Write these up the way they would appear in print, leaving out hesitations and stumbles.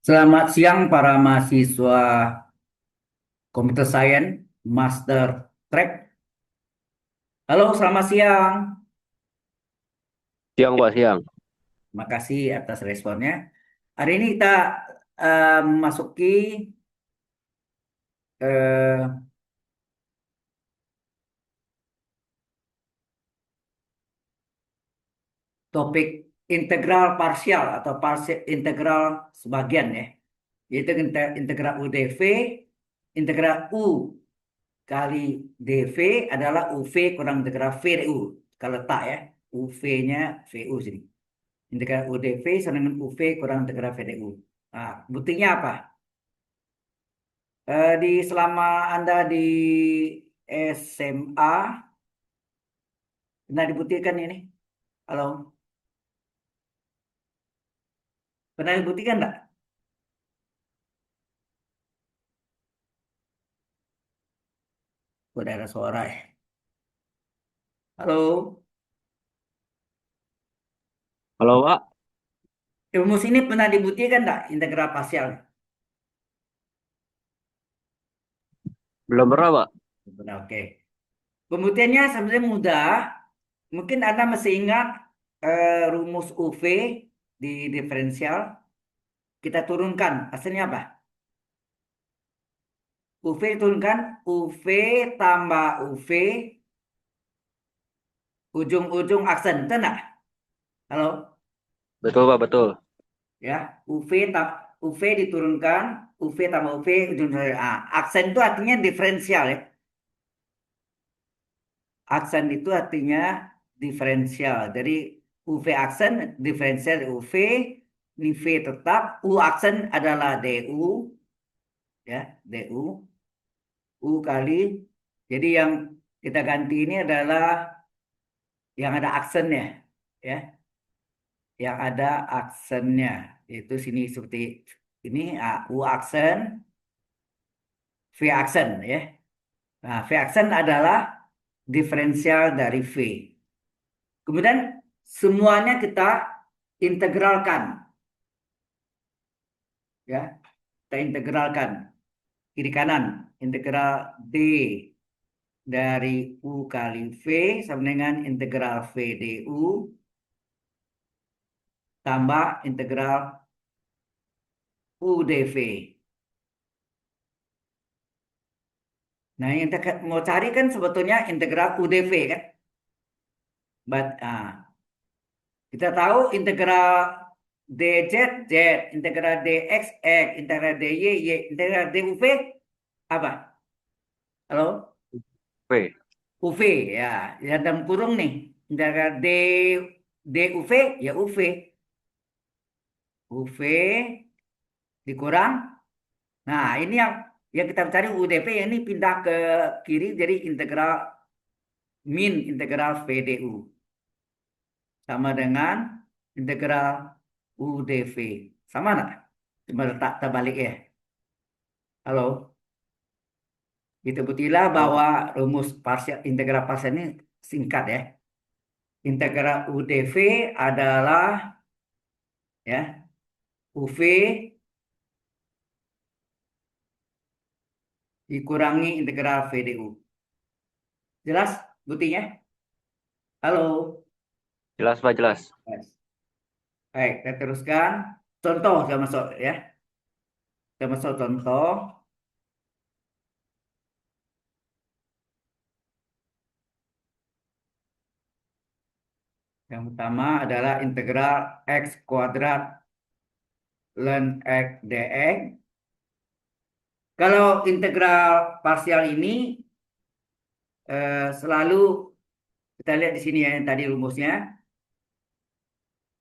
Selamat siang para mahasiswa Computer Science Master Track. Halo, selamat siang. Siang Pak, siang. Terima kasih atas responnya. Hari ini kita memasuki eh, topik integral parsial atau parsial integral sebagian ya. Yaitu integral UDV, integral U kali DV adalah UV kurang integral V DU. Kalau letak ya, UV-nya VU sini. Integral UDV sama dengan UV kurang integral VDU. Nah, buktinya apa? Selama Anda di SMA, pernah dibuktikan ini? Halo, pernah dibuktikan enggak? Udah ada suara ya. Halo, Halo Pak, rumus ini pernah dibuktikan enggak? Integral parsial. belum pernah Pak. Benar, oke. Pembuktiannya sebenarnya mudah. Mungkin Anda masih ingat rumus UV di diferensial. Kita turunkan. Hasilnya apa? UV turunkan UV tambah UV ujung-ujung aksen, betul nggak? Halo, Betul Pak, betul. ya, UV diturunkan, UV tambah UV ujung-ujung. Aksen itu artinya diferensial ya. Aksen itu artinya diferensial. Jadi UV aksen diferensial dari UV, ini V tetap, U aksen adalah DU, ya, DU, U kali. Jadi yang kita ganti ini adalah yang ada aksennya, ya, yang ada aksennya. Itu sini seperti ini, U aksen, V aksen, ya. Nah, V aksen adalah diferensial dari V. Kemudian semuanya kita integralkan, ya. Kita integralkan kiri kanan, integral D dari U kali V sama dengan integral V du tambah integral U dV. Nah, yang kita mau cari kan sebetulnya integral U dV kan. Kita tahu integral dz z, integral dx x, integral dy y, integral duv apa? Halo? P. UV ya, ya dalam kurung nih. Integral duv ya UV. UV dikurang. Nah, ini yang kita cari UDV yang ini pindah ke kiri jadi integral min integral VDU sama dengan integral UDV. Sama nggak? Cuma letak terbalik ya. Halo? Itu buktilah Oh, bahwa rumus parsial integral parsial ini singkat ya. Integral UDV adalah ya UV dikurangi integral VDU. Jelas buktinya? Halo? jelas Pak, jelas. Yes. Baik, kita teruskan. Contoh saya masuk ya. Kita masuk contoh. Yang pertama adalah integral x kuadrat ln x dx. Kalau integral parsial ini selalu kita lihat di sini ya yang tadi rumusnya.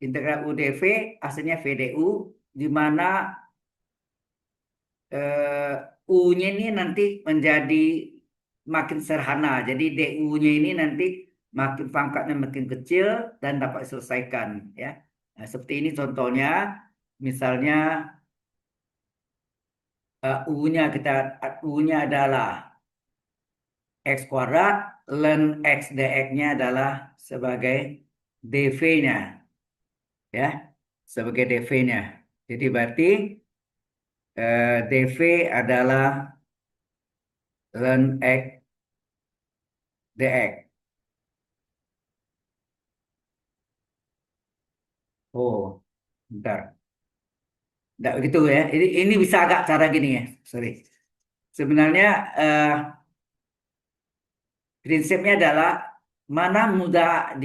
Integral UDV hasilnya VDU di mana U-nya ini nanti menjadi makin sederhana. Jadi DU-nya ini nanti makin pangkatnya makin kecil dan dapat diselesaikan ya. Nah, seperti ini contohnya. Misalnya U-nya adalah X kuadrat, ln X dx-nya adalah sebagai DV-nya ya, sebagai DV-nya. Jadi berarti DV adalah ln X dx. Oh, bentar. Nggak begitu ya. Ini bisa agak cara gini ya. Sorry. Sebenarnya prinsipnya adalah mana mudah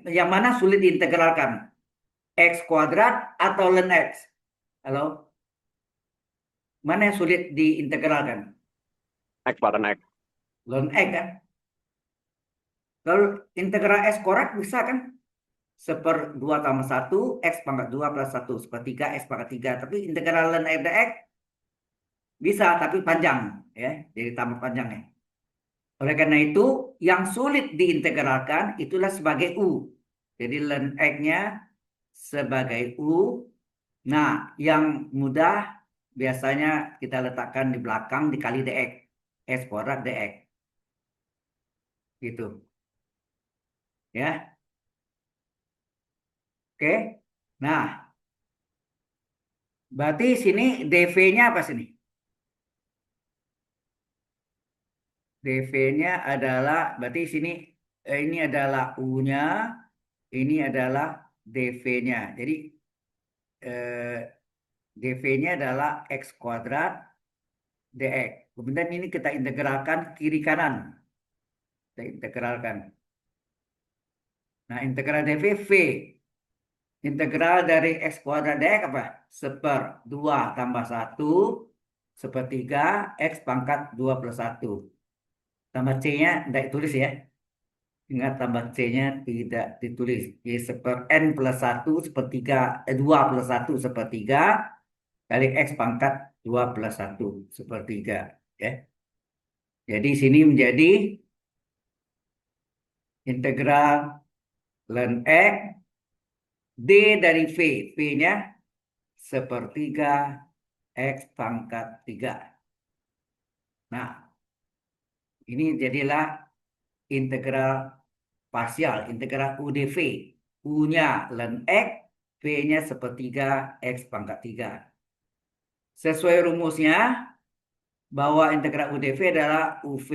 yang mana sulit diintegralkan, x kuadrat atau ln x. Halo, mana yang sulit diintegralkan? X Pak, dan X. Ln x kan. Kalau integral x kuadrat bisa kan? 1/2 tambah 1 x pangkat 2 plus 1 1/3 x pangkat 3. Tapi integral ln x dx bisa, tapi panjang ya. Jadi tambah panjang ya. Oleh karena itu, yang sulit diintegralkan itulah sebagai U. Jadi ln X-nya sebagai U. Nah, yang mudah biasanya kita letakkan di belakang dikali dx. S kuadrat dx. Gitu. Ya. Oke. Nah, berarti sini dv-nya apa sini? dv-nya adalah, berarti sini ini adalah U-nya, ini adalah dv-nya. Jadi eh, dv-nya adalah x kuadrat dx. Kemudian ini kita integralkan kiri kanan. Kita integralkan. Nah, integral dv v. Integral dari x kuadrat dx apa? 1/2 tambah 1 1/3 x pangkat 2 plus 1. Tambah c-nya tidak ditulis ya. Ingat tambah c-nya tidak ditulis. Jadi n plus 1 1/3, 2 plus 1 1/3 kali x pangkat 2 plus 1 1/3. Ya. Jadi sini menjadi integral ln x d dari v. V-nya 1/3 x pangkat 3. Nah, ini jadilah integral parsial, integral U dv. U-nya ln x, V-nya 1/3 x pangkat 3. Sesuai rumusnya, bahwa integral U dv adalah UV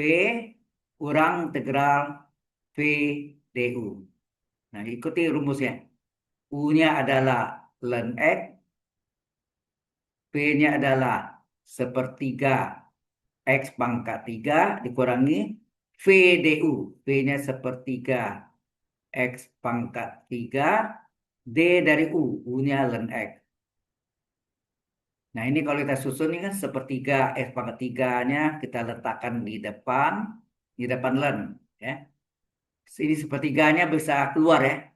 kurang integral V du. Nah, ikuti rumusnya. U-nya adalah ln x, V-nya adalah 1/3 x pangkat 3 dikurangi V du. V-nya 1/3 x pangkat 3. D dari U. U-nya ln x. Nah, ini kalau kita susun ini kan 1/3 x pangkat 3-nya kita letakkan di depan ln. Ya. Ini 1/3-nya bisa keluar ya.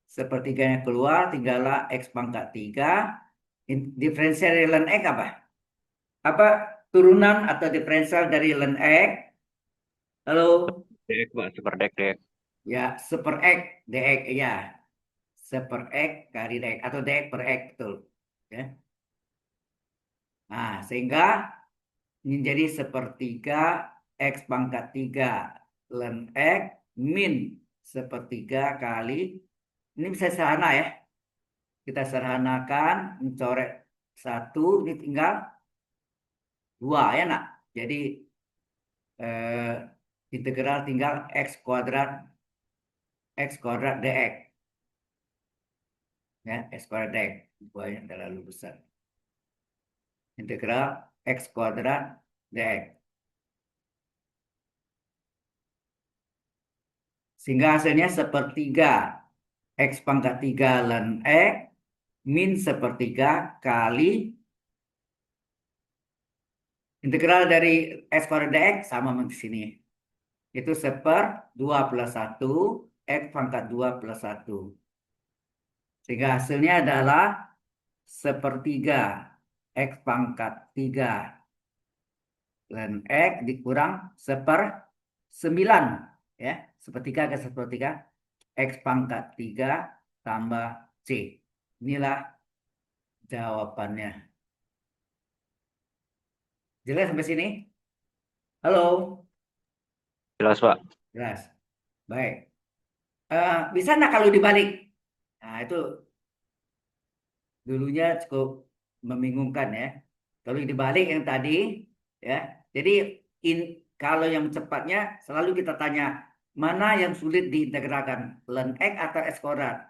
1/3-nya keluar, tinggallah x pangkat 3. Diferensial dari ln x apa? Apa turunan atau diferensial dari ln x? Halo, DX Pak, super DX, DX. ya 1/x dx ya. 1/x kali dx atau dx per x betul. Ya. Nah, sehingga ini jadi 1/3 x pangkat 3 ln x min 1/3 kali, ini bisa sederhana ya. Kita sederhanakan, mencoret 1, ini tinggal 2 ya nak. Jadi eh, integral tinggal x kuadrat dx. Ya, x kuadrat dx. Buahnya terlalu besar. Integral x kuadrat dx. Sehingga hasilnya 1/3 x pangkat 3 ln x min 1/3 kali integral dari x kuadrat dx sama di sini. Itu 1/2 plus 1 x pangkat 2 plus 1. Sehingga hasilnya adalah 1/3 x pangkat 3 ln x dikurang 1/9 ya. 1/3 ke 1/3 x pangkat 3 tambah c. Inilah jawabannya. Jelas sampai sini? Halo? Jelas Pak. Jelas. Baik. Bisa nggak kalau dibalik? Nah, itu dulunya cukup membingungkan ya. Kalau dibalik yang tadi, ya. Jadi kalau yang cepatnya selalu kita tanya mana yang sulit diintegralkan, ln x atau x kuadrat.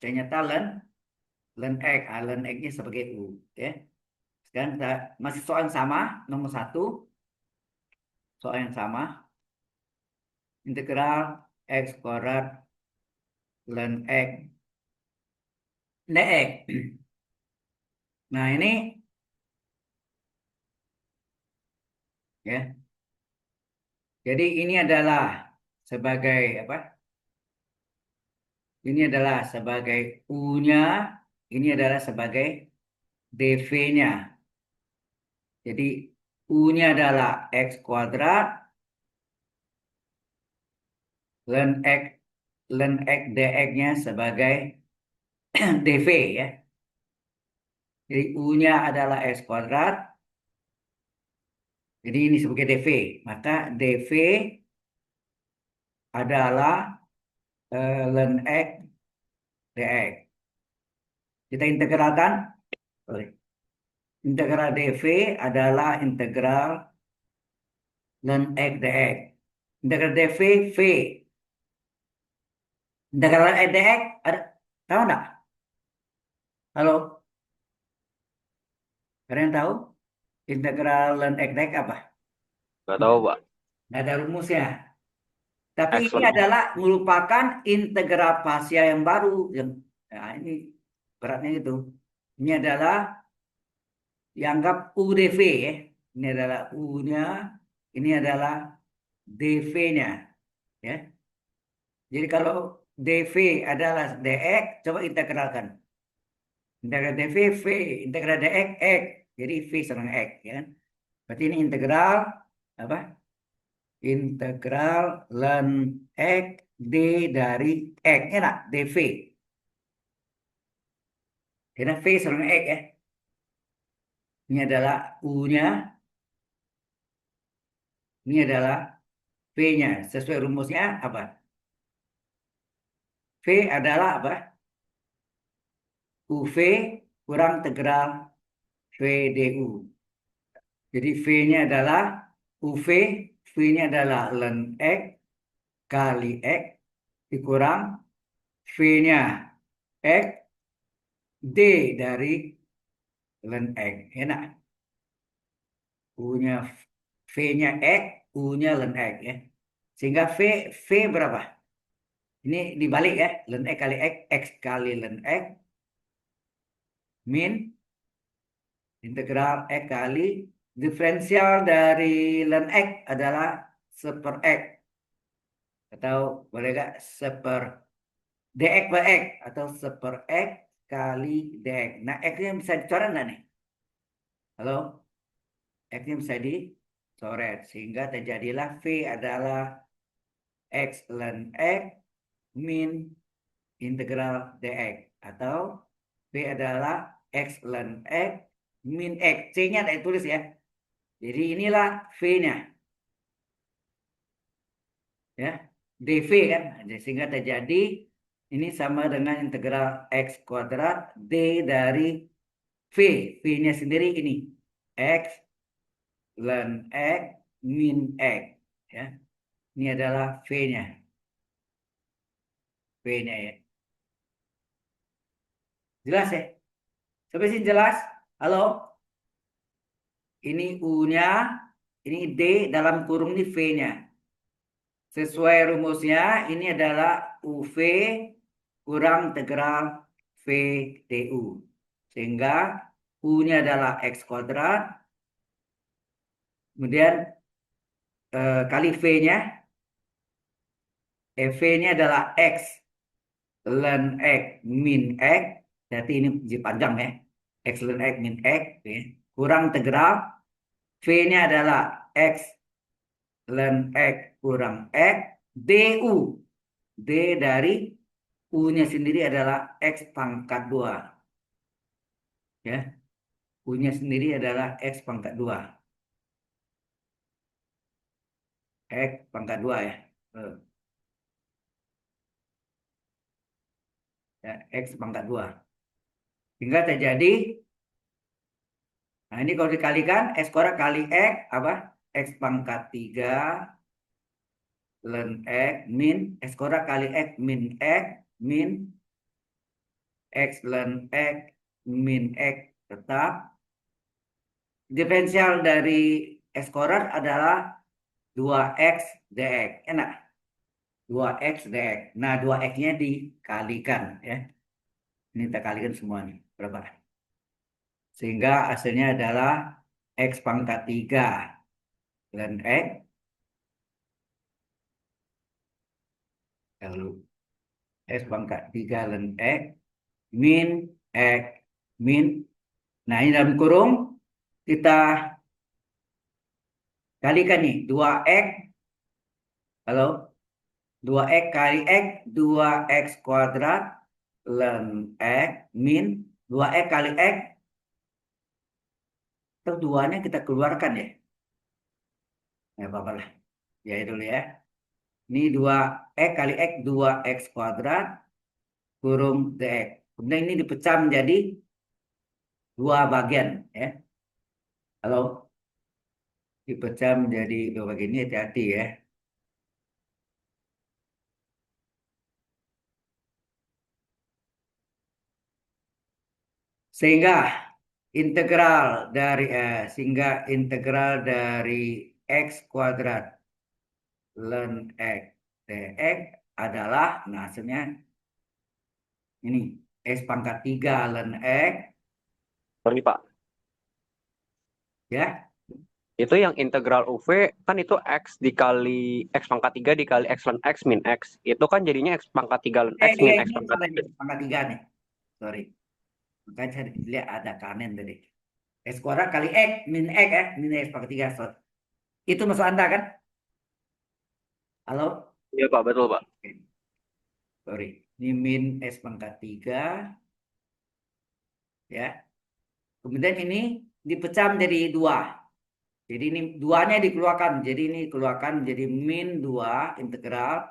Ternyata ln x, ln x-nya sebagai u, ya. Sekarang kita masih soal yang sama, nomor 1, soal yang sama, integral x kuadrat ln x dx. Nah ini, ya. Jadi ini adalah sebagai apa? Ini adalah sebagai U-nya, ini adalah sebagai dv-nya. Jadi U-nya adalah x kuadrat, ln x dx-nya sebagai dv, ya. Jadi U-nya adalah x kuadrat, jadi ini sebagai dv. Maka dv adalah ln x dx. Kita integralkan. Sorry. Integral dv adalah integral ln x dx. Integral dv v. Integral ln x dx ada, tahu nggak? Halo, ada yang tahu? Integral ln x dx apa? Nggak tahu, Pak. Nggak ada rumusnya. Tapi X ini adalah merupakan integral parsial yang baru. Nah, ini beratnya itu. Ini adalah dianggap UDV, ya. Ini adalah U-nya, ini adalah DV-nya, ya. Jadi kalau DV adalah DX, coba integralkan. Integral DV V, integral DX X. Jadi V sama X, ya kan? Berarti ini integral apa? Integral ln X D dari X. Enak, DV. Karena V sama X, ya. Ini adalah U-nya, ini adalah V-nya. Sesuai rumusnya apa? V adalah apa? UV kurang integral VDU. Jadi V-nya adalah UV, V-nya adalah ln X kali X dikurang V-nya X D dari ln X. Enak. U-nya V-nya X, U-nya ln X, ya. Sehingga V berapa? Ini dibalik, ya. Ln X kali X, X kali ln X min integral X kali diferensial dari ln X adalah seper X. Atau boleh gak seper dx per X. Atau seper X kali dx. Nah, X-nya bisa dicoret nggak nih? Halo? X-nya bisa dicoret. Sehingga terjadilah V adalah X ln X min integral dx. Atau V adalah X ln X min X. C-nya ada tulis, ya. Jadi inilah V-nya. Ya, dv kan. Sehingga terjadi ini sama dengan integral x kuadrat d dari v. V-nya sendiri ini x ln x min x, ya. Ini adalah V-nya. V-nya, ya. Jelas, ya? Sampai sini jelas? Halo? Ini U-nya, ini D dalam kurung ini V-nya. Sesuai rumusnya ini adalah UV kurang integral VDU. Sehingga U-nya adalah X kuadrat. Kemudian kali V-nya. V-nya adalah X ln X min X. Berarti ini panjang, ya. X ln X min X, ya. Kurang integral. V-nya adalah X ln X kurang X. DU. D dari U-nya sendiri adalah X pangkat 2. Ya. U-nya sendiri adalah X pangkat 2. X pangkat 2, ya. Eh, ya, X pangkat 2. Hingga terjadi Nah, ini kalau dikalikan, X kuadrat kali X, apa? X pangkat 3 ln X min X kuadrat kali X min X min X ln X min X tetap. Diferensial dari X kuadrat adalah 2X dx. Enak. 2X dx. Nah, 2X-nya dikalikan, ya. Ini kita kalikan semua nih. Berapa? Sehingga hasilnya adalah X pangkat 3 ln X. Lalu X pangkat 3 ln X min X min. Nah, ini dalam kurung kita kalikan nih. 2X. Halo? 2X kali X. 2X kuadrat ln X min 2X kali X. Atau 2-nya kita keluarkan ya. Ya apa-apa lah. Ya itu dulu ya. Ini 2X kali X. 2X kuadrat kurung dx. Kemudian ini dipecah menjadi 2 bagian ya. Halo? Dipecah menjadi 2 bagian. Ini hati-hati ya. Sehingga integral dari X kuadrat ln X dx adalah, nah hasilnya ini X pangkat 3 ln X Sorry, Pak. ya. Itu yang integral UV kan itu X dikali X pangkat 3 dikali X ln X min X. Itu kan jadinya X pangkat 3 ln X min X Ini pangkat salah 3. ini pangkat 3 nih. Sorry. Makanya saya lihat ada kanen tadi. X kuadrat kali X min X ya. Min X pangkat 3. Sorry. Itu maksud Anda kan? Halo? Iya, Pak. Betul, Pak. Oke. Sorry. Ini min X pangkat 3 ya. Kemudian ini dipecah menjadi 2. Jadi ini 2-nya dikeluarkan. Jadi ini keluarkan menjadi min 2 integral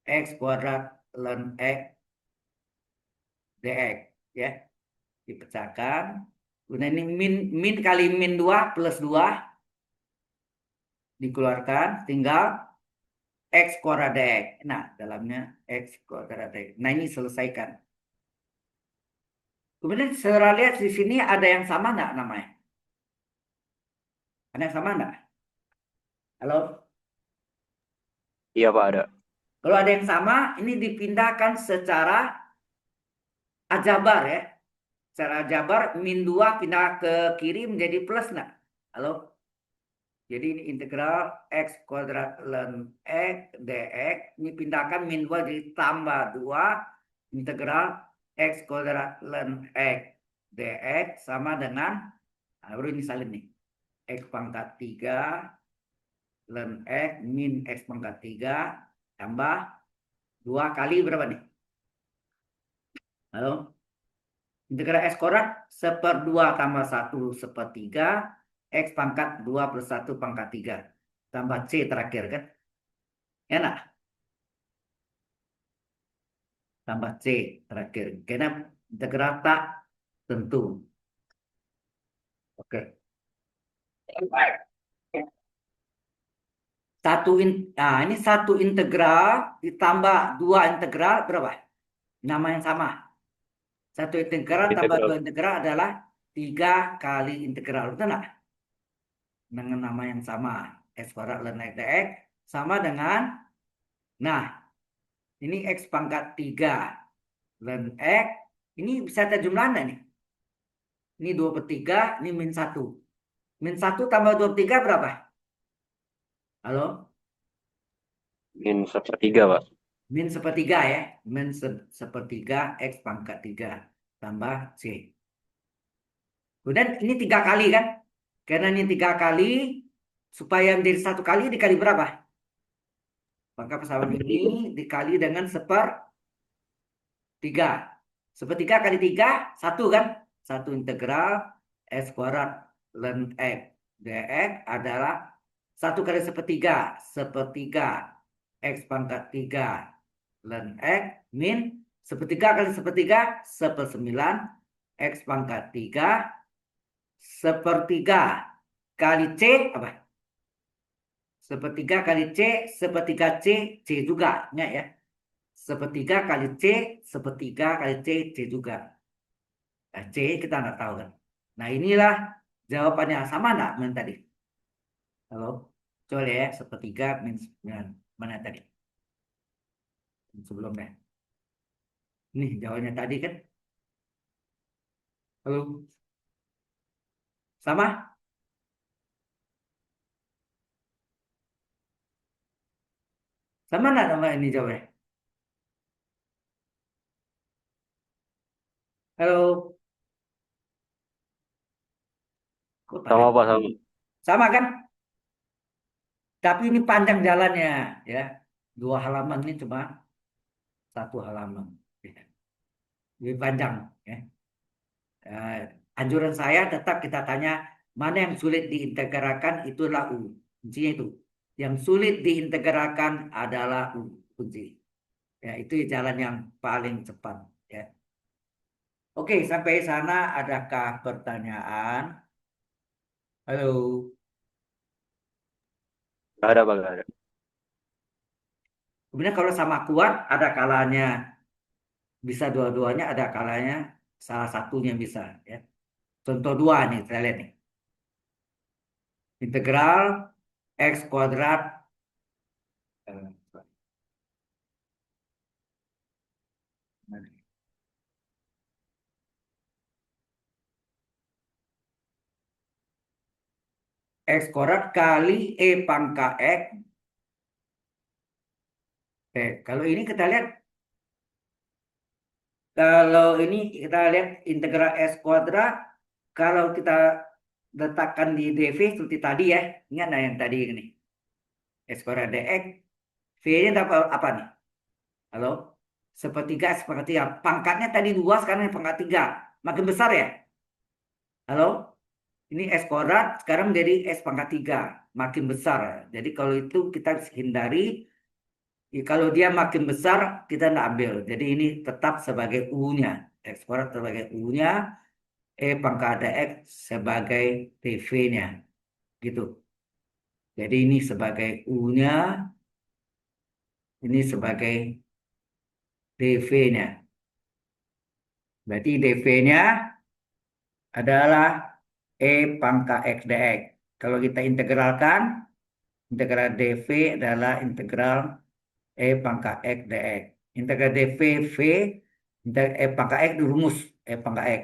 X kuadrat ln X dx ya. Dipecahkan. Kemudian ini min kali min 2 plus 2 dikeluarkan. Tinggal X kuadrat dx. Nah, dalamnya X kuadrat dx. Nah, ini selesaikan. Kemudian saya lihat di sini ada yang sama nggak namanya? Ada yang sama nggak? Halo? Iya, Pak, ada. Kalau ada yang sama, ini dipindahkan secara aljabar ya. Secara aljabar, min 2 pindah ke kiri menjadi plus nggak? Halo? Jadi ini integral X kuadrat ln X dx. Ini pindahkan min 2 jadi tambah 2. Integral X kuadrat ln X dx sama dengan, nah, baru ini salin nih. X pangkat 3 ln X min X pangkat 3 tambah 2 kali berapa nih? Halo? Integral X kuadrat 1/2 tambah 1 1/3 X pangkat 2 plus 1 pangkat 3 tambah C terakhir kan? Enak. Tambah C terakhir. Karena integral tak tentu. Oke. Nah, ini 1 integral ditambah 2 integral berapa? Nama yang sama. 1 integral tambah 2 integral adalah 3 kali integral. Betul nggak? Dengan nama yang sama. X kuadrat ln X dx sama dengan, nah, ini X pangkat 3 ln X. Ini bisa kita jumlah nih. Ini 2/3, ini min 1. Min 1 tambah 2/3 berapa? Halo? Min 1/3, Pak. Min 1/3 ya. Min 1/3 X pangkat 3 tambah C. Kemudian ini 3 kali kan? Karena ini 3 kali, supaya menjadi 1 kali dikali berapa? Maka persamaan ini dikali dengan 1/3. 1/3 kali 3, 1 kan? 1 integral X kuadrat ln X dx adalah 1 kali 1/3. 1/3 X pangkat 3 ln X min 1/3 kali 1/3 1/9 X pangkat 3 sepertiga kali C apa? Sepertiga kali C, sepertiga C, C juga. Ingat ya. Sepertiga kali C, sepertiga kali C, C juga. Nah, C kita nggak tahu kan. Nah inilah jawabannya sama nggak dengan tadi? Halo, coba ya, sepertiga min 9. Mana tadi? Sebelumnya. Ini jawabannya tadi kan? Halo, sama? Sama nggak sama ini jawabannya? Halo, kok pada Sama Pak, sama. sama kan? Tapi ini panjang jalannya ya. 2 halaman ini cuma 1 halaman. Ya. Lebih panjang ya. Eh, Anjuran saya tetap kita tanya mana yang sulit diintegralkan itulah U. Kuncinya itu. Yang sulit diintegralkan adalah U. Kunci. Ya, itu jalan yang paling cepat ya. Oke, sampai sana adakah pertanyaan? Halo. Nggak ada, Pak, nggak ada. Kemudian kalau sama kuat ada kalanya bisa dua-duanya, ada kalanya salah satunya bisa ya. Contoh dua nih, saya lihat nih. Integral X kuadrat eh, X kuadrat kali E pangkat X. Kalau ini kita lihat, kalau ini kita lihat integral X kuadrat, kalau kita letakkan di dv seperti tadi ya, ingat nah yang tadi ini, X kuadrat dx, V-nya dapat apa nih? Halo? Sepertiga, sepertiga. Pangkatnya tadi 2, sekarang pangkat 3. Makin besar ya? Halo? Ini S kuadrat, sekarang menjadi S pangkat 3. Makin besar. Jadi kalau itu kita hindari. Kalau dia makin besar, kita tidak ambil. Jadi ini tetap sebagai U-nya. X kuadrat sebagai U-nya. E pangkat dx sebagai PV-nya. Gitu. Jadi ini sebagai U-nya. Ini sebagai dv-nya. Berarti dv-nya adalah E pangkat X dx. Kalau kita integralkan, integral dv adalah integral E pangkat X dx. Integral dv v, integral E pangkat X dirumus E pangkat X.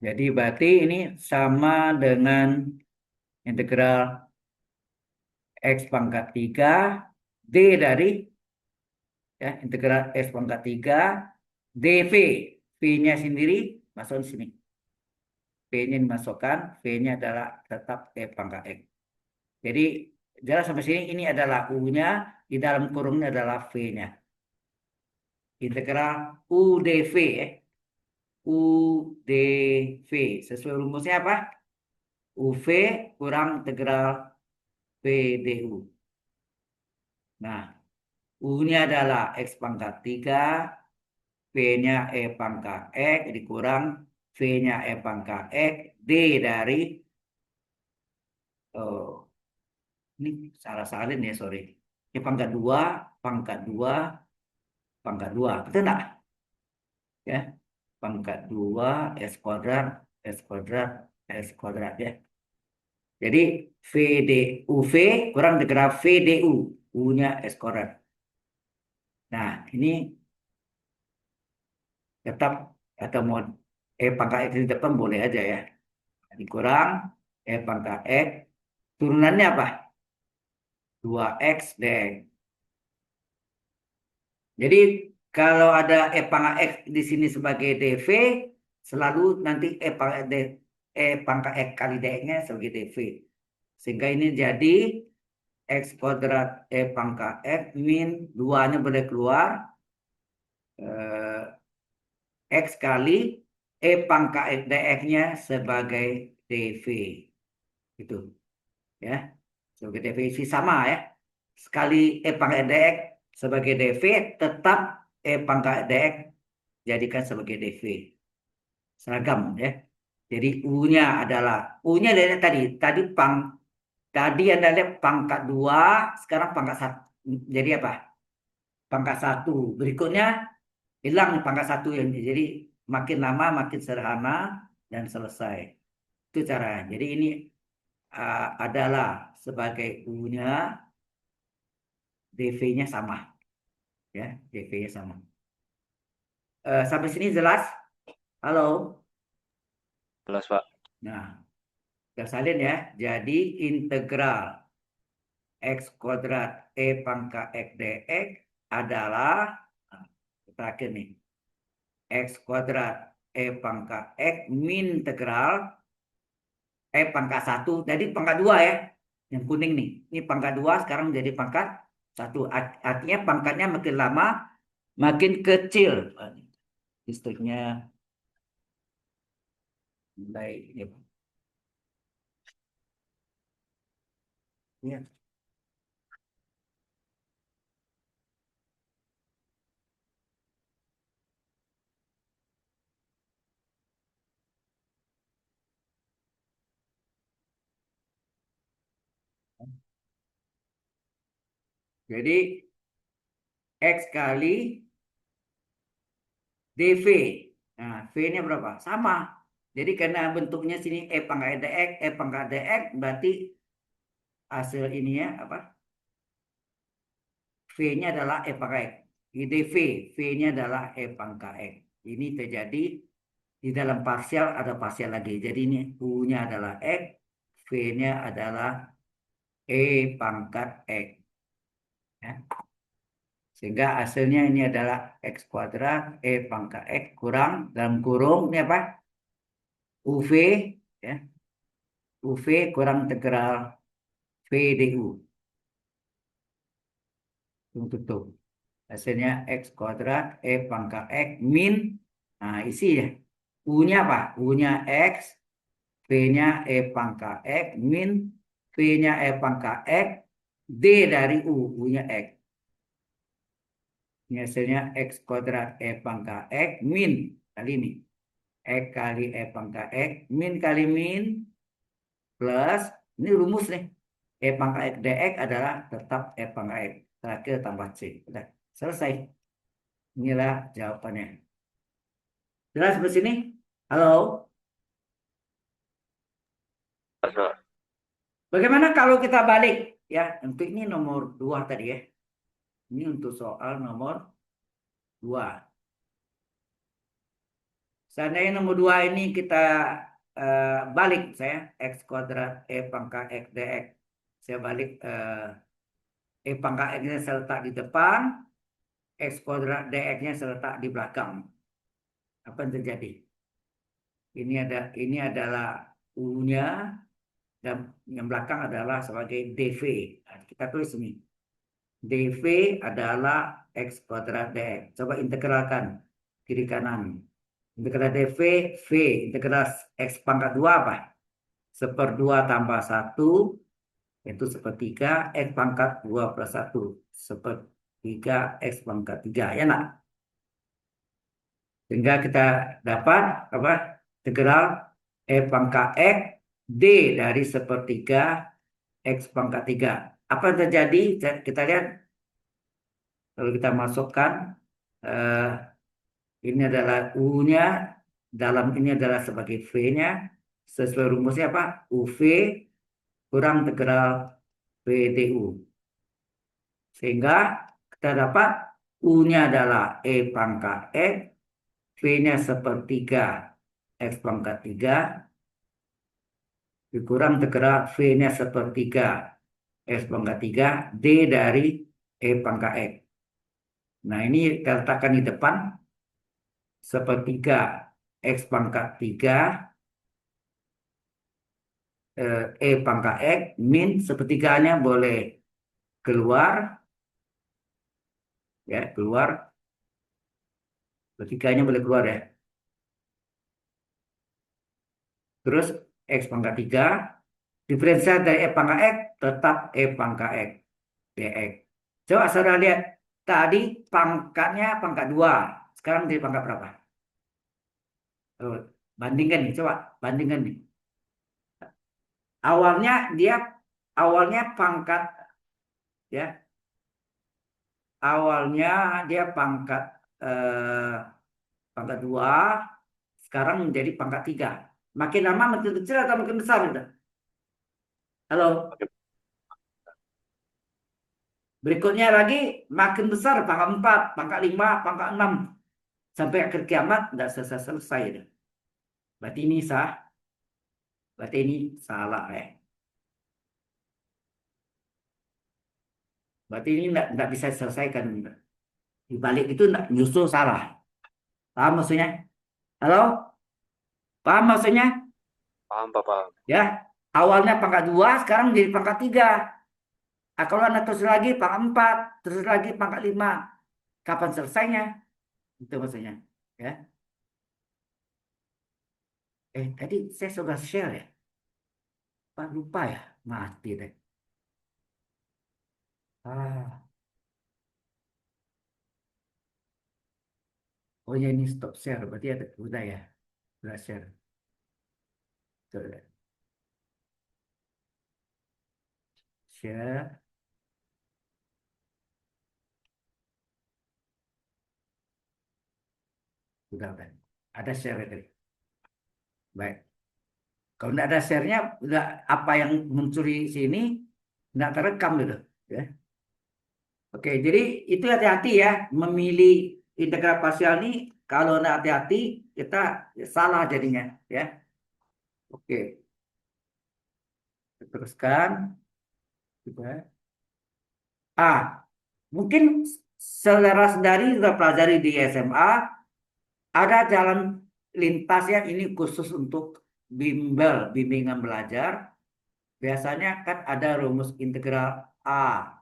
Jadi berarti ini sama dengan integral X pangkat 3 D dari ya, integral X pangkat 3 dv. V-nya sendiri masuk di sini. V-nya dimasukkan, V-nya adalah tetap E pangkat X. Jadi jelas sampai sini ini adalah U-nya, di dalam kurungnya adalah V-nya. Integral UdV ya. UdV. Sesuai rumusnya apa? UV kurang integral VdU. Nah, U-nya adalah X pangkat 3, V-nya E pangkat X, dikurang V-nya E pangkat X, D dari, oh, ini salah salin ya, sorry. E pangkat 2, pangkat 2, pangkat 2. Betul enggak? Ya, pangkat 2, S kuadrat, S kuadrat, S kuadrat ya. Jadi VD, UV kurang integral VDU. U-nya S kuadrat. Nah, ini tetap atau mau pangkat X di depan boleh aja ya. Dikurang pangkat X. Turunannya apa? 2X dx. Jadi kalau ada pangkat X di sini sebagai dv, selalu nanti pangkat X kali dx-nya sebagai dv. Sehingga ini jadi X kuadrat pangkat X min 2-nya boleh keluar. X kali pangkat X dx-nya sebagai dv. Gitu ya. Sebagai dv sama ya. Sekali pangkat dx sebagai dv tetap pangkat dx jadikan sebagai dv. seragam ya. Jadi U-nya adalah U-nya dari tadi Anda lihat pangkat 2, sekarang pangkat 1. Jadi apa? Pangkat 1. Berikutnya hilang pangkat 1 yang jadi makin lama makin sederhana dan selesai. Itu cara. Jadi ini adalah sebagai U-nya, DV-nya sama ya, DV-nya sama. Sampai sini jelas? Halo. Jelas, Pak. Nah, kita salin ya. Jadi integral X kuadrat E pangkat X dx adalah, nah, terakhir nih, X kuadrat E pangkat X min integral E pangkat 1. Jadi pangkat 2 ya. Yang kuning nih. Ini pangkat 2 sekarang menjadi pangkat 1. Artinya pangkatnya makin lama makin kecil. Listriknya mulai ini. Ya. Jadi X kali dV. Nah, V-nya berapa? Sama. Jadi karena bentuknya sini E pangkat dx, E pangkat dx, berarti hasil ininya apa? V-nya adalah E pangkat X. Ini dV, V-nya adalah E pangkat X. Ini terjadi di dalam parsial, ada parsial lagi. Jadi ini U-nya adalah X, V-nya adalah E pangkat X. Ya. Sehingga hasilnya ini adalah X kuadrat E pangkat X kurang dalam kurung ini apa? UV ya. UV kurang integral V du. Tutup. Hasilnya X kuadrat E pangkat X min, nah isi ya. U-nya apa? U-nya X, V-nya E pangkat X min V-nya E pangkat X, D dari U, U-nya X. Ini hasilnya X kuadrat E pangkat X min, kali ini. X kali E pangkat X, min kali min, plus, ini rumus nih. E pangkat X dx adalah tetap E pangkat X. Terakhir tambah C. Udah, selesai. Inilah jawabannya. Jelas sampai sini? Halo? Jelas, Pak. Bagaimana kalau kita balik? Ya, untuk ini nomor 2 tadi ya. Ini untuk soal nomor 2. Seandainya nomor 2 ini kita balik saya. X kuadrat E pangkat X dx. Saya balik E pangkat X-nya saya letak di depan. X kuadrat dx-nya saya letak di belakang. Apa yang terjadi? Ini adalah U-nya dan yang belakang adalah sebagai dv. Nah, kita tulis ini. dv adalah X kuadrat dx. Coba integralkan kiri kanan. Integral dv, V. Integral X pangkat 2 apa? 1/2 tambah 1, itu 1/3. X pangkat 2 plus 1. 1/3 X pangkat 3. Ya nak? Sehingga kita dapat apa? Integral E pangkat X D dari 1/3 X pangkat 3. Apa yang terjadi? Kita lihat kalau kita masukkan eh, ini adalah U-nya, dalam ini adalah sebagai V-nya. Sesuai rumusnya apa? UV kurang integral VDU. Sehingga kita dapat U-nya adalah E pangkat X, V-nya 1/3 X pangkat 3, dikurang integral V-nya 1/3 X pangkat 3, D dari E pangkat X. Nah, ini kita letakkan di depan. 1/3 X pangkat 3 E pangkat X min 1/3-nya boleh keluar. Ya, keluar. 1/3-nya boleh keluar ya. Terus X pangkat 3. Diferensial dari E pangkat X tetap E pangkat X dx. Coba saudara lihat. Tadi pangkatnya pangkat 2. Sekarang jadi pangkat berapa? Bandingkan nih, coba bandingkan nih. Awalnya dia awalnya pangkat ya, awalnya dia eh, pangkat 2, sekarang menjadi pangkat 3. Makin lama makin kecil atau makin besar udah? Halo, berikutnya lagi makin besar pangkat 4, pangkat 5, pangkat 6 sampai akhir kiamat tidak selesai-selesai udah. Berarti ini sah, berarti ini salah ya. Berarti ini tidak bisa diselesaikan. Di balik itu tidak justru salah. Paham maksudnya? Halo? Paham maksudnya? Paham, paham. Ya, awalnya pangkat 2, sekarang jadi pangkat 3. Nah, kalau anda terus lagi pangkat 4, terus lagi pangkat 5, kapan selesainya? Itu maksudnya. Ya. Tadi saya sudah share ya. Pak lupa ya, mati deh. Ah, oh ya ini stop share, berarti ada udah ya, udah share. Tuh, ya. Share, udah. Ada share tadi. Baik. Kalau tidak ada share-nya, udah apa yang muncul di sini tidak terekam gitu. Ya. Oke, jadi itu hati-hati ya memilih integral parsial ini. Kalau tidak hati-hati, kita salah jadinya. Ya, oke. Teruskan. Juga. Mungkin saudara-saudari sudah pelajari di SMA, ada jalan lintas yang ini khusus untuk bimbel, bimbingan belajar. Biasanya kan ada rumus integral A,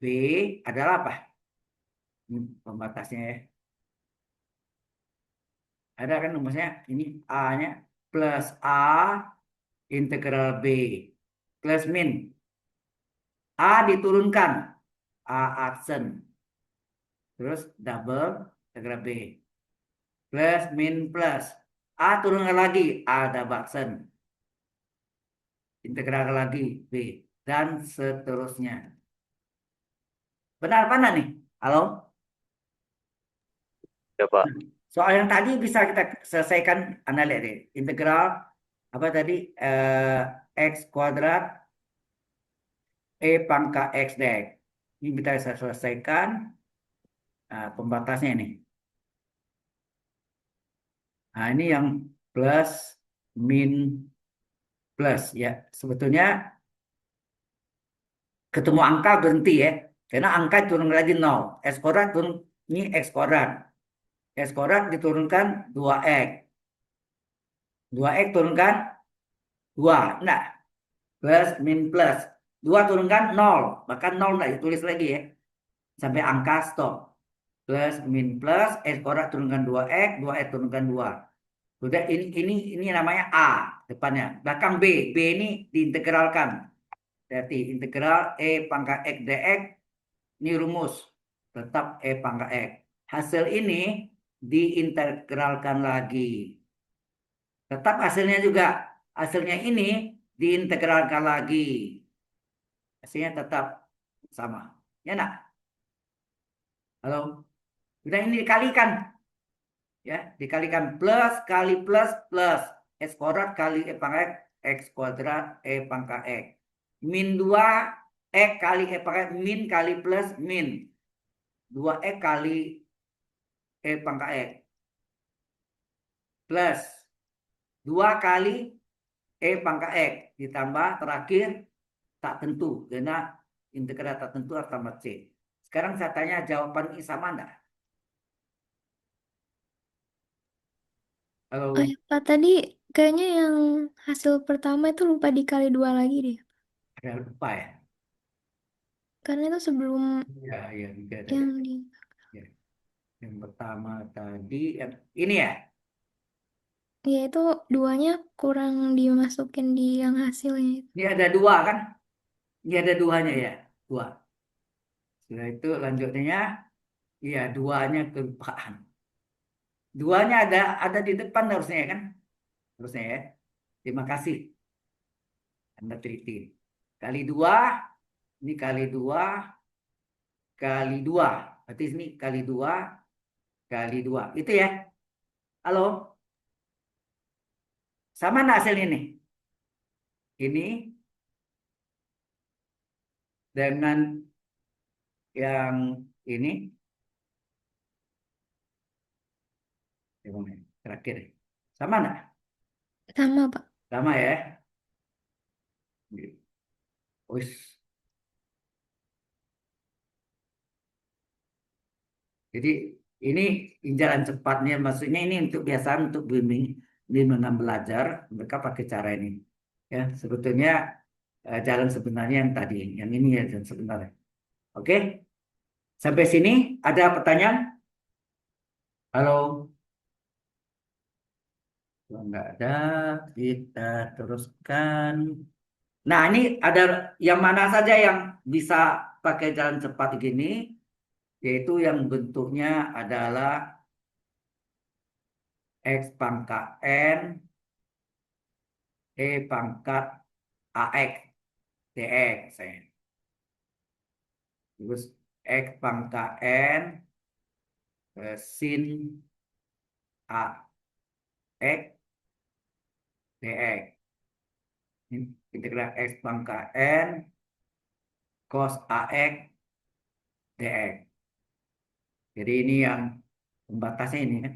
B adalah apa? Pembatasnya ya. Ada kan rumusnya, ini A-nya plus A integral B plus min. A diturunkan, A aksen. Terus double integral B. Plus min plus. A turunkan lagi, A double aksen. Integral lagi B. Dan seterusnya. Benar mana nih? Halo? Ya, Pak. Soal yang tadi bisa kita selesaikan. Anda lihat deh. Integral apa tadi? X kuadrat pangkat X dx. Ini kita bisa selesaikan. Nah, pembatasnya ini. Nah, ini yang plus, min, plus ya. Sebetulnya ketemu angka berhenti ya. Karena angka turun lagi 0. X kuadrat turun, ini X kuadrat. X kuadrat diturunkan 2X. 2X turunkan 2. Nah, plus, min, plus. 2 turunkan 0. Bahkan 0 enggak ditulis lagi ya. Sampai angka stop. Plus, min, plus. X kuadrat turunkan 2X. 2X turunkan 2. Sudah ini namanya A depannya. Belakang B. B ini diintegralkan. Berarti integral pangkat X dx. Ini rumus. Tetap pangkat X. Hasil ini diintegralkan lagi. Tetap hasilnya juga. Hasilnya ini diintegralkan lagi. Hasilnya tetap sama. Ya nak? Halo? Sudah ini dikalikan. Ya, dikalikan plus kali plus plus. X kuadrat kali pangkat X kuadrat pangkat X. Min 2 X kali pangkat min kali plus min. 2X kali pangkat X. Plus 2 kali pangkat X. Ditambah terakhir tak tentu. Karena integral tak tentu tambah C. Sekarang saya tanya jawaban ini sama enggak? Oh Halo, ya, Pak, tadi kayaknya yang hasil pertama itu lupa dikali 2 lagi deh. ada lupa ya? Karena itu sebelum Ya, ya, juga ada. yang di... Ya. Yang pertama tadi, ini ya? Ya itu duanya kurang dimasukin di yang hasilnya itu. Ini ada dua kan? Ini ada duanya ya? Dua. Setelah itu lanjutnya, iya duanya kelupaan. Duanya ada di depan harusnya ya kan? Harusnya ya. Terima kasih. Anda teliti. Kali 2, ini kali 2, kali 2. Berarti ini kali 2, kali 2. Itu ya. Halo? Sama nggak hasilnya nih? Ini dengan yang ini. Terakhir. Sama nggak? Sama, Pak. Sama ya. Wis. Jadi ini jalan cepatnya, maksudnya ini untuk biasa untuk bimbingan belajar, mereka pakai cara ini. Ya, sebetulnya jalan sebenarnya yang tadi, yang ini ya jalan sebenarnya. Oke, sampai sini ada pertanyaan? Halo, kalau nggak ada, kita teruskan. Nah, ini ada yang mana saja yang bisa pakai jalan cepat gini, yaitu yang bentuknya adalah X pangkat N, E pangkat AX, DX. Terus X pangkat N, sin AX, DX. Ini integral X pangkat N, cos AX, DX. Jadi ini yang pembatasnya ini kan.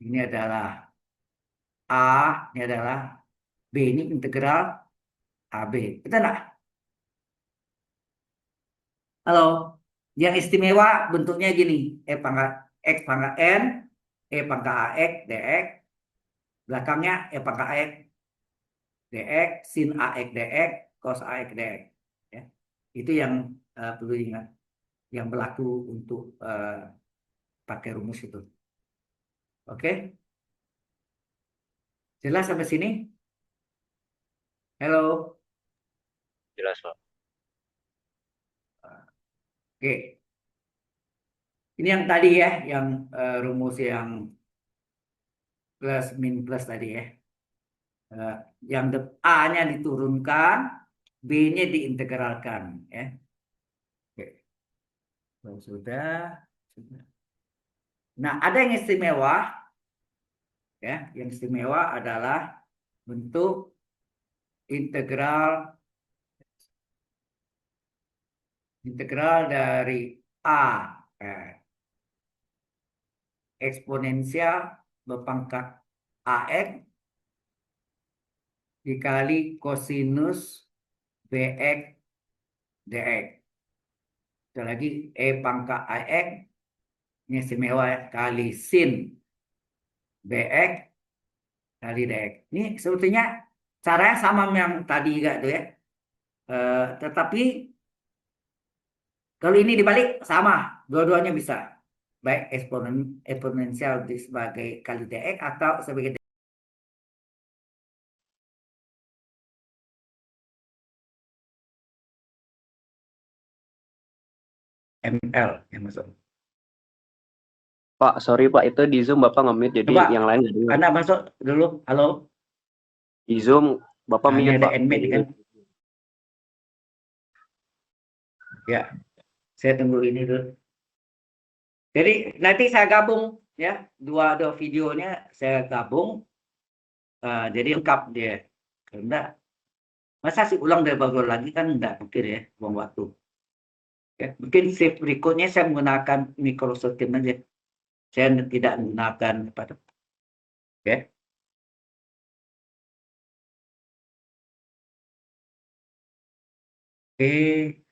Ini adalah A, ini adalah B, ini integral AB. Betul nggak? Halo, yang istimewa bentuknya gini, E pangkat X pangkat N, E pangkat AX, DX, belakangnya E pangkat AX, DX, sin AX, DX, cos AX, DX. Ya. Itu yang perlu diingat, yang berlaku untuk pakai rumus itu. Oke, jelas sampai sini? Halo, Jelas, Pak. oke. Ini yang tadi ya, yang rumus yang plus min plus tadi ya. Eh, yang A-nya diturunkan, B-nya diintegralkan ya. Oke. Oh, sudah. Nah, ada yang istimewa ya. Yang istimewa adalah bentuk integral dari A eksponensial berpangkat AX dikali kosinus BX DX. Sekali lagi E pangkat AX ini istimewa ya, kali sin BX kali DX. Ini sebetulnya caranya sama yang tadi juga tuh ya. Tetapi kalau ini dibalik sama, dua-duanya bisa. Baik eksponensial sebagai kali dx atau sebagai ml yang masuk. Pak, sorry Pak, itu di Zoom Bapak nge-mute jadi Coba yang lain nggak dengar. Anda masuk dulu. Halo. Di Zoom Bapak Nah, ini mute, ada Pak. nmate kan? Ya, saya tunggu ini dulu. Jadi nanti saya gabung ya, dua videonya saya gabung. Jadi lengkap dia. Karena masa sih ulang dari baru lagi kan enggak pikir ya, buang waktu. Ya, mungkin shift berikutnya saya menggunakan Microsoft Teams aja. Saya tidak menggunakan apa. Oke. Oke.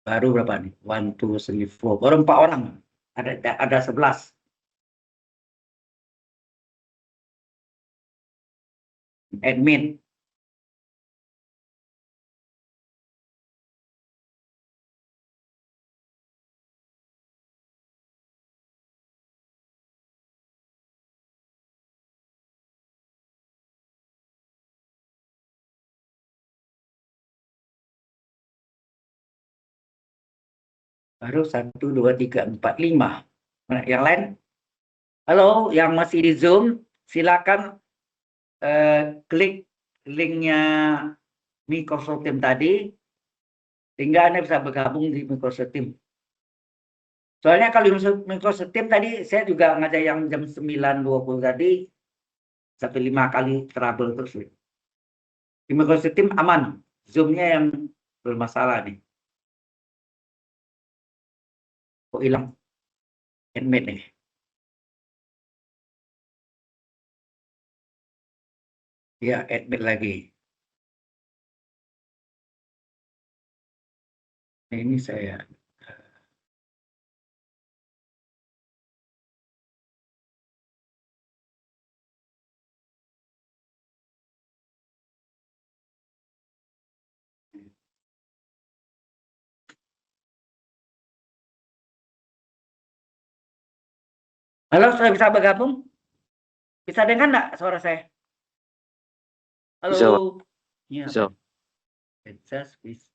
Baru berapa nih? 1, 2, 3, 4. Baru 4 orang. Ada 11. Admin. Baru 1, 2, 3, 4, 5. Nah, yang lain, halo, yang masih di Zoom, silakan klik linknya Microsoft Teams tadi, sehingga Anda bisa bergabung di Microsoft Teams. Soalnya kalau Microsoft Teams tadi, saya juga ngajak yang jam 9.20 tadi, sampai 5 kali trouble terus. Di Microsoft Teams aman, Zoom-nya yang bermasalah nih. Kok hilang? Admit nih. Ya, admit lagi. Nah, ini saya. Halo, sudah bisa bergabung? Bisa dengar nggak suara saya? Halo. Bisa, Pak. Ya, Bisa. bisa.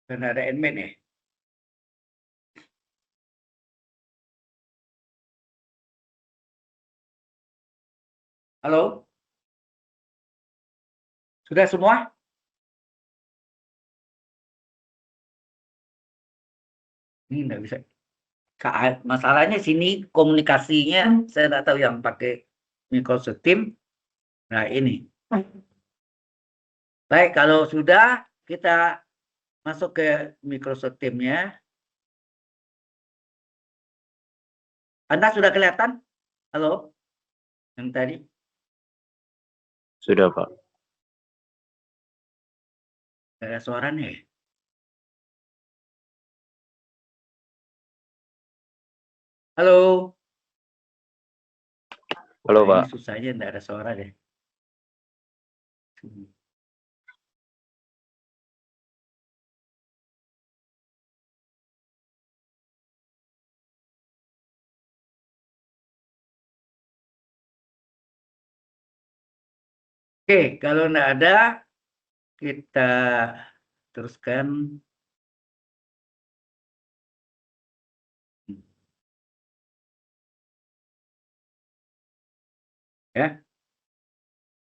Karena ada admin ya. Halo, sudah semua? Ini nggak bisa. Masalahnya sini komunikasinya saya nggak tahu yang pakai Microsoft Teams. Nah ini. Baik, kalau sudah kita masuk ke Microsoft Teams-nya. Anda sudah kelihatan? Halo, yang tadi? Sudah, Pak. Nggak ada suaranya ya? Halo. Halo, Nah, Pak. ini susahnya nggak ada suara deh. Oke, kalau nggak ada, kita teruskan. Ya.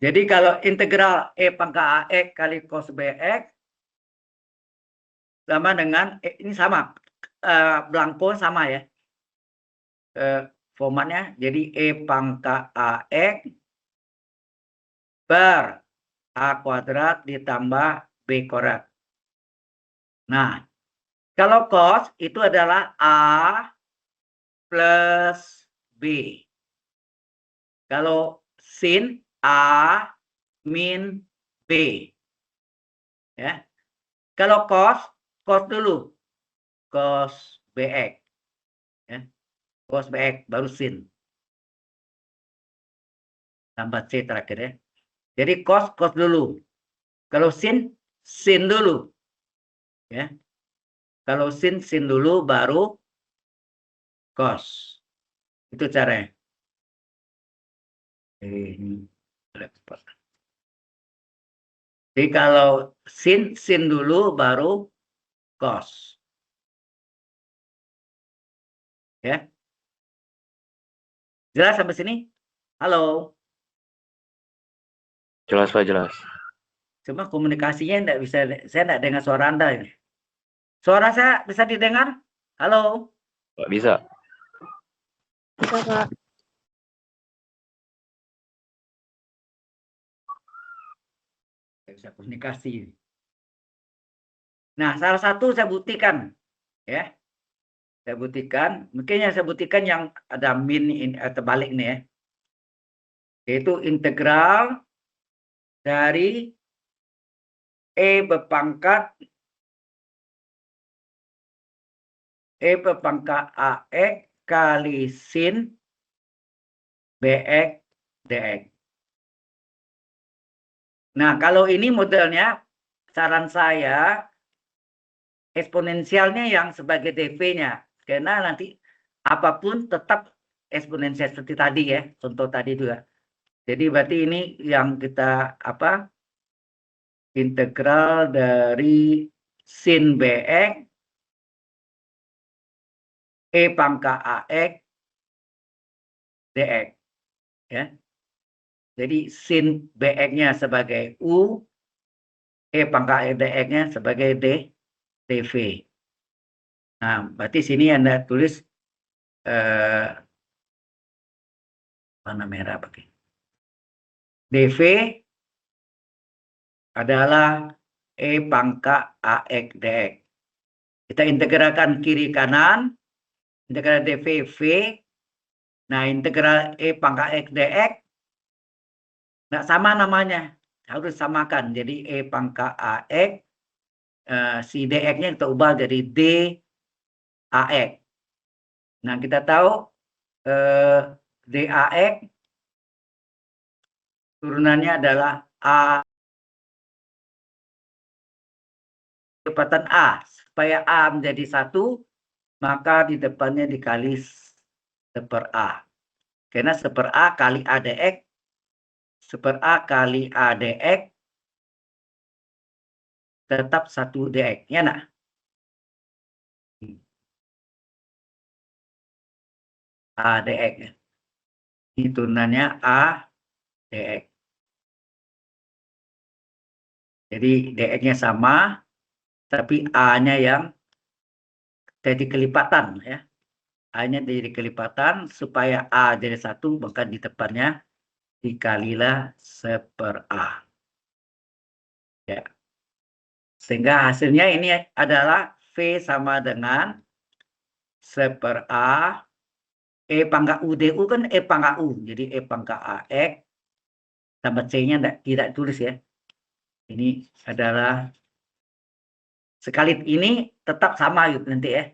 Jadi kalau integral E pangkat AX kali cos BX sama dengan, ini sama, belangko sama ya. Formatnya, jadi E pangkat AX per A kuadrat ditambah B kuadrat. Nah, kalau cos itu adalah A plus B. Kalau sin A min B. Ya. Kalau cos dulu. Cos BX. Ya. Cos BX baru sin. Tambah C terakhir ya. Jadi cos dulu. Kalau sin dulu. Ya. Kalau sin dulu baru cos. Itu caranya. Jadi kalau sin dulu baru cos. Ya. Jelas sampai sini? Halo. Jelas, Pak, jelas. Cuma komunikasinya enggak bisa, saya enggak dengar suara Anda ini. Suara saya bisa didengar? Halo. Pak, bisa. Bisa, Kak. Saya bisa komunikasi. Nah, salah satu saya buktikan, ya. Saya buktikan, mungkin yang saya buktikan yang ada min terbalik nih ya. Yaitu integral dari E berpangkat AX kali sin BX dx. Nah, kalau ini modelnya, saran saya eksponensialnya yang sebagai dv-nya. Karena nanti apapun tetap eksponensial seperti tadi ya, contoh tadi itu ya. Jadi berarti ini yang kita apa? Integral dari sin bx e pangkat ax dx ya. Jadi sin bx-nya sebagai u, e pangkat ax dx-nya sebagai dv. Nah, berarti sini Anda tulis warna merah pakai. dv adalah e pangkat ax dx. Kita integralkan kiri kanan, integral dv v. Nah, integral e pangkat x dx nggak sama namanya, harus samakan. Jadi e pangkat ax, si dx-nya kita ubah jadi d ax. Nah, kita tahu d ax turunannya adalah a kecepatan a. Supaya a menjadi 1, maka di depannya dikali 1/a. Karena 1/a kali a dx, 1/a kali a dx tetap 1 dx. Ya, nak? A dx. Ini turunannya a dx. Jadi dx-nya sama, tapi a-nya yang jadi kelipatan ya. A-nya jadi kelipatan, supaya a jadi 1, maka di depannya dikalilah 1/a. Ya. Sehingga hasilnya ini adalah V sama dengan 1/a E pangkat U DU kan E pangkat U. Jadi E pangkat AX tambah C-nya tidak tulis ya. Ini adalah sekali ini tetap sama gitu nanti ya.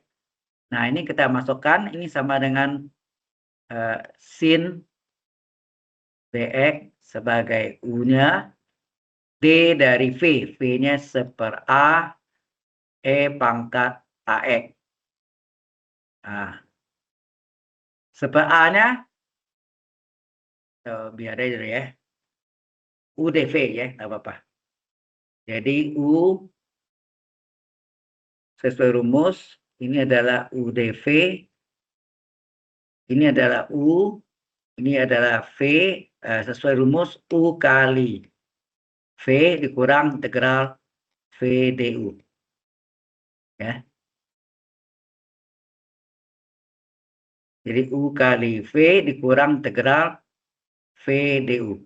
Nah, ini kita masukkan, ini sama dengan sin BX sebagai U-nya, D dari V. V-nya 1/a E pangkat AX. Nah, 1/a-nya biar aja dulu ya. UDV ya, nggak apa-apa. Jadi U sesuai rumus, ini adalah UDV, ini adalah U, ini adalah V, sesuai rumus U kali V dikurang integral V DU. Ya. Jadi U kali V dikurang integral V DU.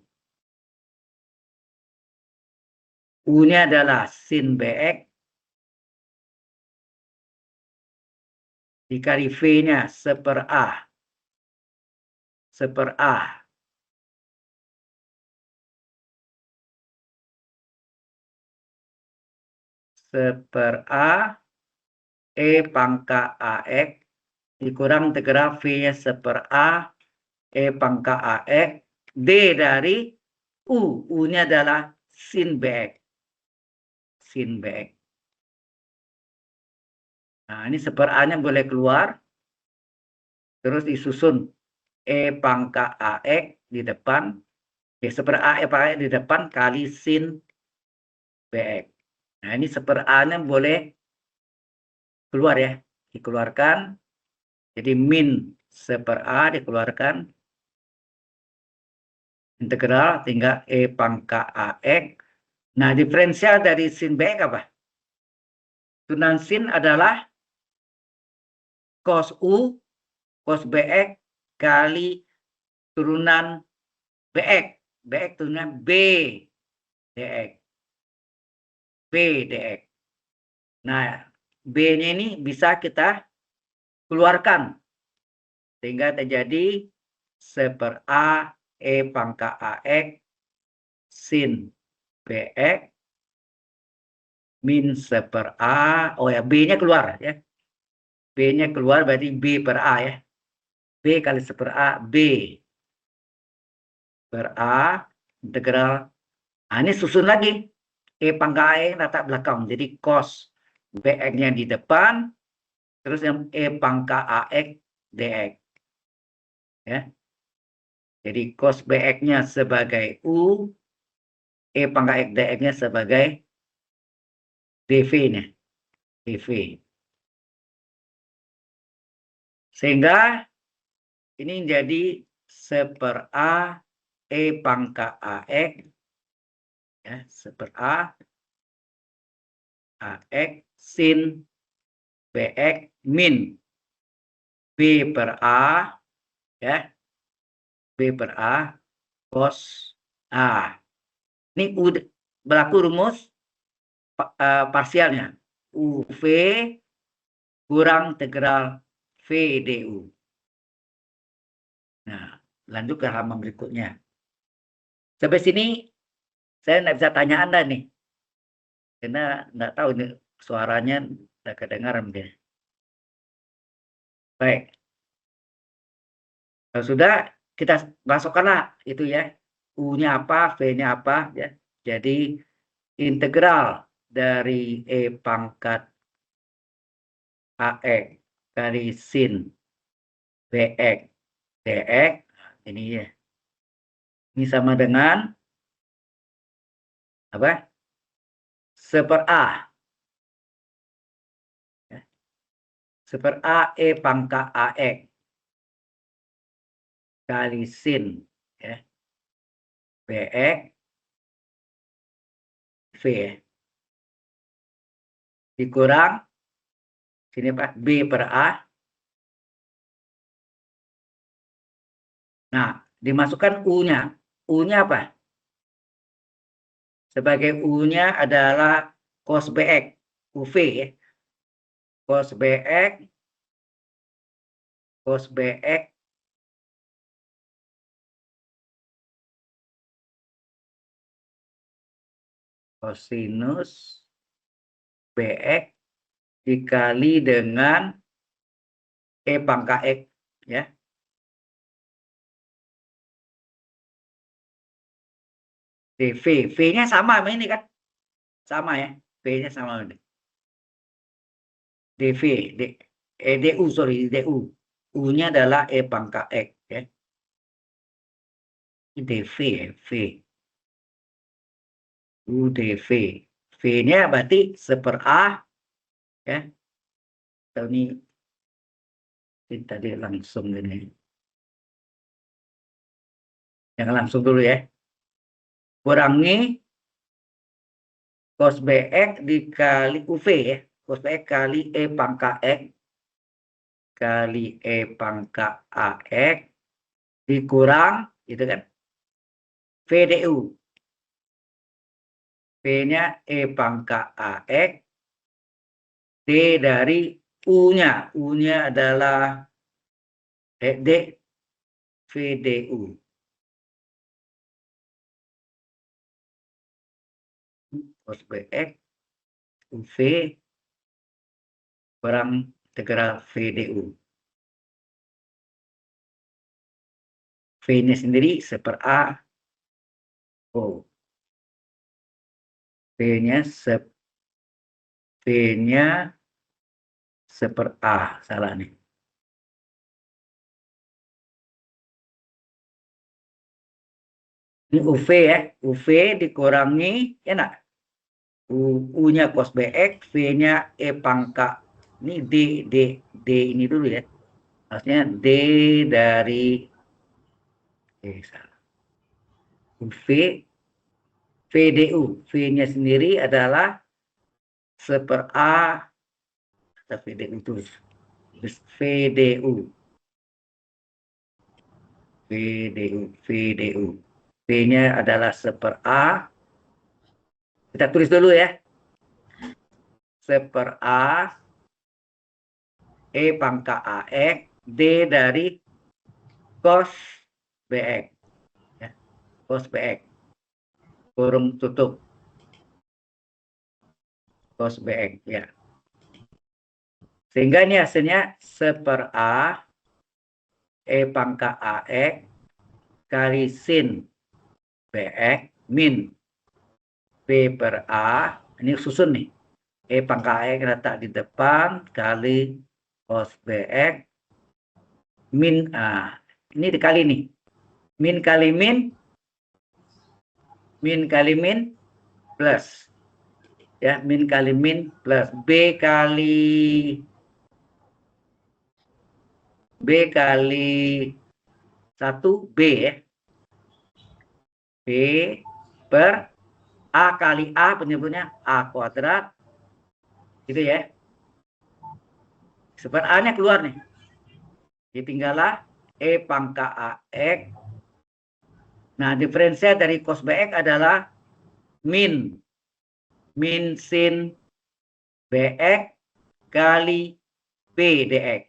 U-nya adalah sin BX dikali V-nya 1/a. 1/a. E pangkat AX dikurang integral V-nya 1/a E pangkat AX D dari U. U-nya adalah sin BX. Sin BX. Nah, ini 1/a-nya boleh keluar. Terus disusun E pangkat AX di depan. 1/a E pangkat AX di depan kali sin BX. Nah, ini 1/a-nya boleh keluar ya. Dikeluarkan. Jadi min 1/a dikeluarkan. Integral tinggal E pangkat AX. Nah, diferensial dari sin BX apa? Turunan sin adalah cos U, cos BX kali turunan BX. BX turunan B DX. B DX. Nah, B-nya ini bisa kita keluarkan. Sehingga terjadi 1/a E pangkat AX sin BX min 1/a. Oh ya, B-nya keluar ya. B-nya keluar berarti B/A ya. B kali 1/a B. per A integral. Nah, ini susun lagi. E pangkat AX letak belakang. Jadi cos BX-nya di depan. Terus yang E pangkat AX DX. Ya. Jadi cos BX-nya sebagai U. E pangkat X DX-nya sebagai DV-nya. DV. Sehingga ini jadi 1/A E pangkat AX. Ya, 1/A AX sin BX min B per A. Ya, B per A cos A. Ini berlaku rumus parsialnya. UV kurang integral V DU. Nah, lanjut ke halaman berikutnya. Sampai sini saya nggak bisa tanya Anda nih. Karena nggak tahu nih suaranya nggak kedengaran deh. Baik. Kalau sudah, kita masukkanlah itu ya. U-nya apa, V-nya apa. Ya. Jadi integral dari E pangkat AX kali sin BX DX. Ini ya. Ini sama dengan apa? 1/A. 1/A E pangkat AX kali sin ya. BX V ya. Dikurang sini Pak B per A. Nah, dimasukkan U-nya. U-nya apa? Sebagai U-nya adalah cos BX, UV ya. Cos BX kosinus BX dikali dengan E pangkat X ya. DV. V-nya sama sama ini kan? Sama ya. V-nya sama ini. DV, DU, sorry, DU. U-nya adalah E pangkat X ya. DV ya, V. UDV. V-nya berarti 1/A ya. Atau ini tadi langsung ini. Yang langsung dulu ya. Kurangi cos BX dikali UV ya. Cos BX kali E pangkat X kali E pangkat AX dikurang gitu kan. VDU. V-nya E pangkat AX. D dari U-nya. U-nya adalah D VDU. Cos BX UV kurang integral VDU. V-nya sendiri 1/A. Oh. V-nya 1/A. Salah nih. Ini UV ya. UV dikurangi ya nak. U-nya cos BX, V-nya E pangkat. Ini D ini dulu ya. Maksudnya D dari salah. V VDU. V-nya sendiri adalah 1/A VDU itu. VDU. V-nya adalah 1/A. Kita tulis dulu ya. 1/A E pangkat AX D dari cos BX. Ya. Cos BX. Kurung tutup. Cos BX ya. Sehingga ini hasilnya 1/A E pangkat AX kali sin BX min B per A. Ini susun nih. E pangkat X letak di depan kali cos BX min ini dikali nih. Min kali min plus. Ya, min kali min plus B kali 1 B ya. B per A kali A penyebutnya A kuadrat. Gitu ya. Sebab A-nya keluar nih. Ditinggallah E pangkat AX. Nah, diferensial dari cos BX adalah min sin BX kali B dx.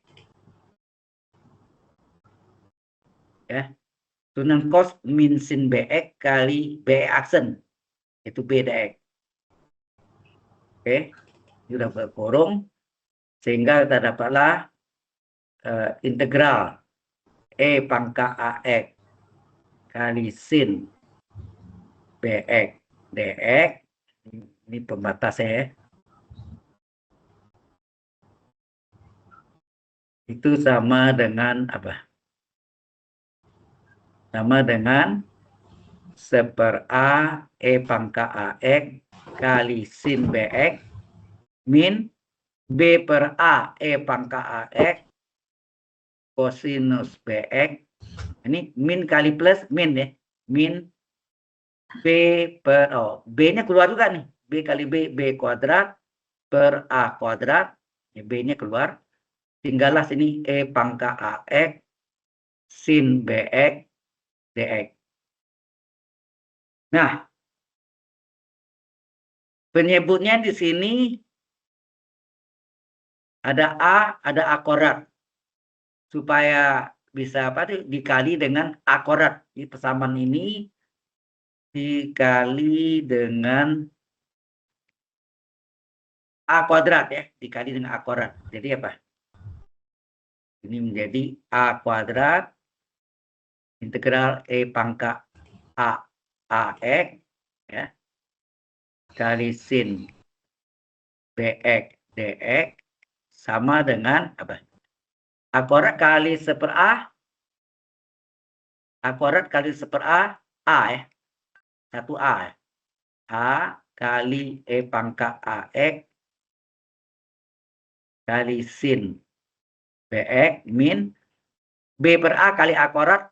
Ya. Tunan cos min sin BX kali BX aksen. Itu B dx. Oke. Sudah berkurung. Sehingga kita dapatlah integral E pangkat AX kali sin BX dx. Ini pembatasnya ya. Itu sama dengan apa? Sama dengan 1/A E pangkat AX kali sin BX min B per A E pangkat AX kosinus BX. Ini min kali plus min ya. Min B per B-nya keluar juga nih. B kali B kuadrat per A kuadrat. Ya, B-nya keluar. Tinggallah sini E pangkat AX sin BX dx. Nah, penyebutnya di sini ada A, ada A kuadrat. Supaya bisa apa tuh dikali dengan A kuadrat. Di persamaan ini dikali dengan A kuadrat ya, dikali dengan A kuadrat. Jadi apa? Ini menjadi A kuadrat integral E pangkat AX ya, kali sin BX dx sama dengan apa? A kuadrat kali 1/A. A kuadrat kali 1/A, A ya. 1A ya. A kali E pangkat AX kali sin BX min B per A kali A kuadrat.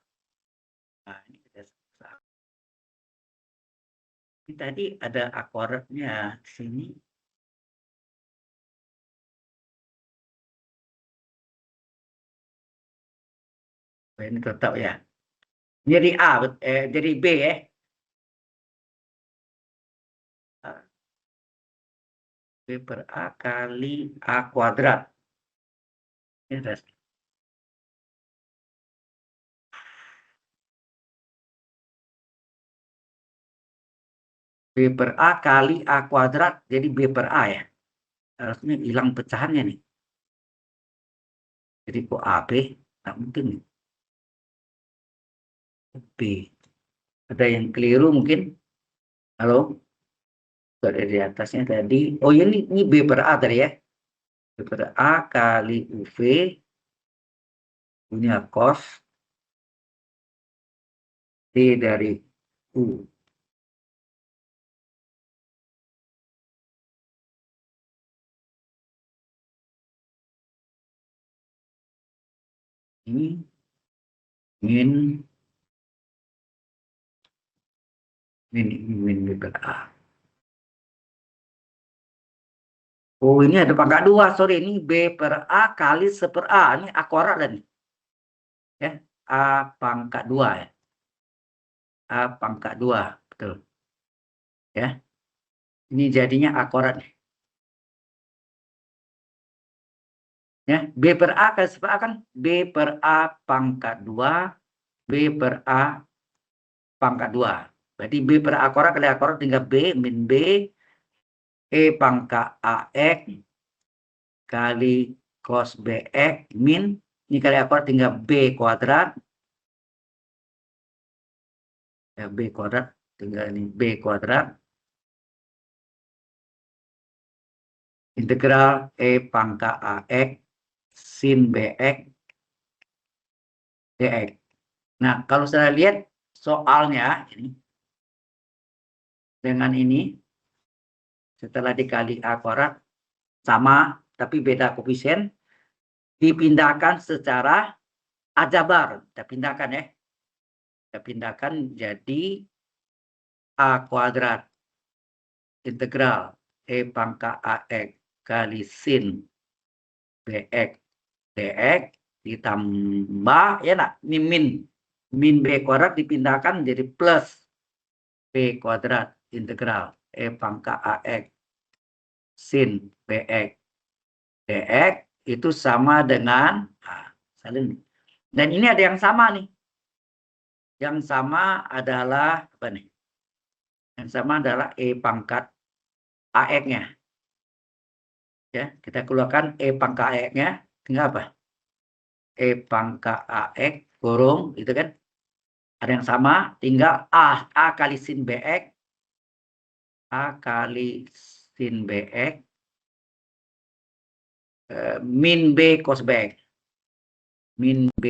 Nah, ini tadi ada A kuadratnya di sini. Ini tetap ya. Jadi A, jadi B ya. B per A kali A kuadrat. Ini B per A kali A kuadrat, jadi B per A ya. Harusnya hilang pecahannya nih. Jadi kok AB? Tak mungkin nih. B. Ada yang keliru mungkin? Halo? Ada di atasnya tadi. Oh ini B per A tadi ya. B per A kali UV. Punya cos T dari U. Ini min B per A. Oh ini ada pangkat 2. Sorry, ini B per A kali 1/A. Ini A kuadrat tadi. Ya, A pangkat 2 ya. A pangkat 2. Betul. Ya. Ini jadinya A kuadrat. Ya, B per A kali 1/A kan B per A pangkat 2. B per A pangkat 2. Berarti B per A kuadrat kali A kuadrat tinggal B min B. E pangkat AX kali cos BX min. Ini kali A kuadrat tinggal B kuadrat. Ya, B kuadrat tinggal ini B kuadrat integral E pangkat AX sin BX DX. Nah, kalau saya lihat soalnya ini dengan ini setelah dikali A kuadrat sama tapi beda koefisien dipindahkan secara aljabar. Kita pindahkan ya. Kita pindahkan jadi A kuadrat integral E pangkat AX kali sin BX DX ditambah ya nak ini min B kuadrat dipindahkan menjadi plus B kuadrat integral E pangkat AX sin BX DX itu sama dengan saling. Dan ini ada yang sama nih. Yang sama adalah apa nih? Yang sama adalah E pangkat AX-nya. Ya, kita keluarkan E pangkat AX-nya tinggal apa? E pangkat AX kurung itu kan. Ada yang sama, tinggal A kali sin BX A kali sin BX min B cos BX. Min B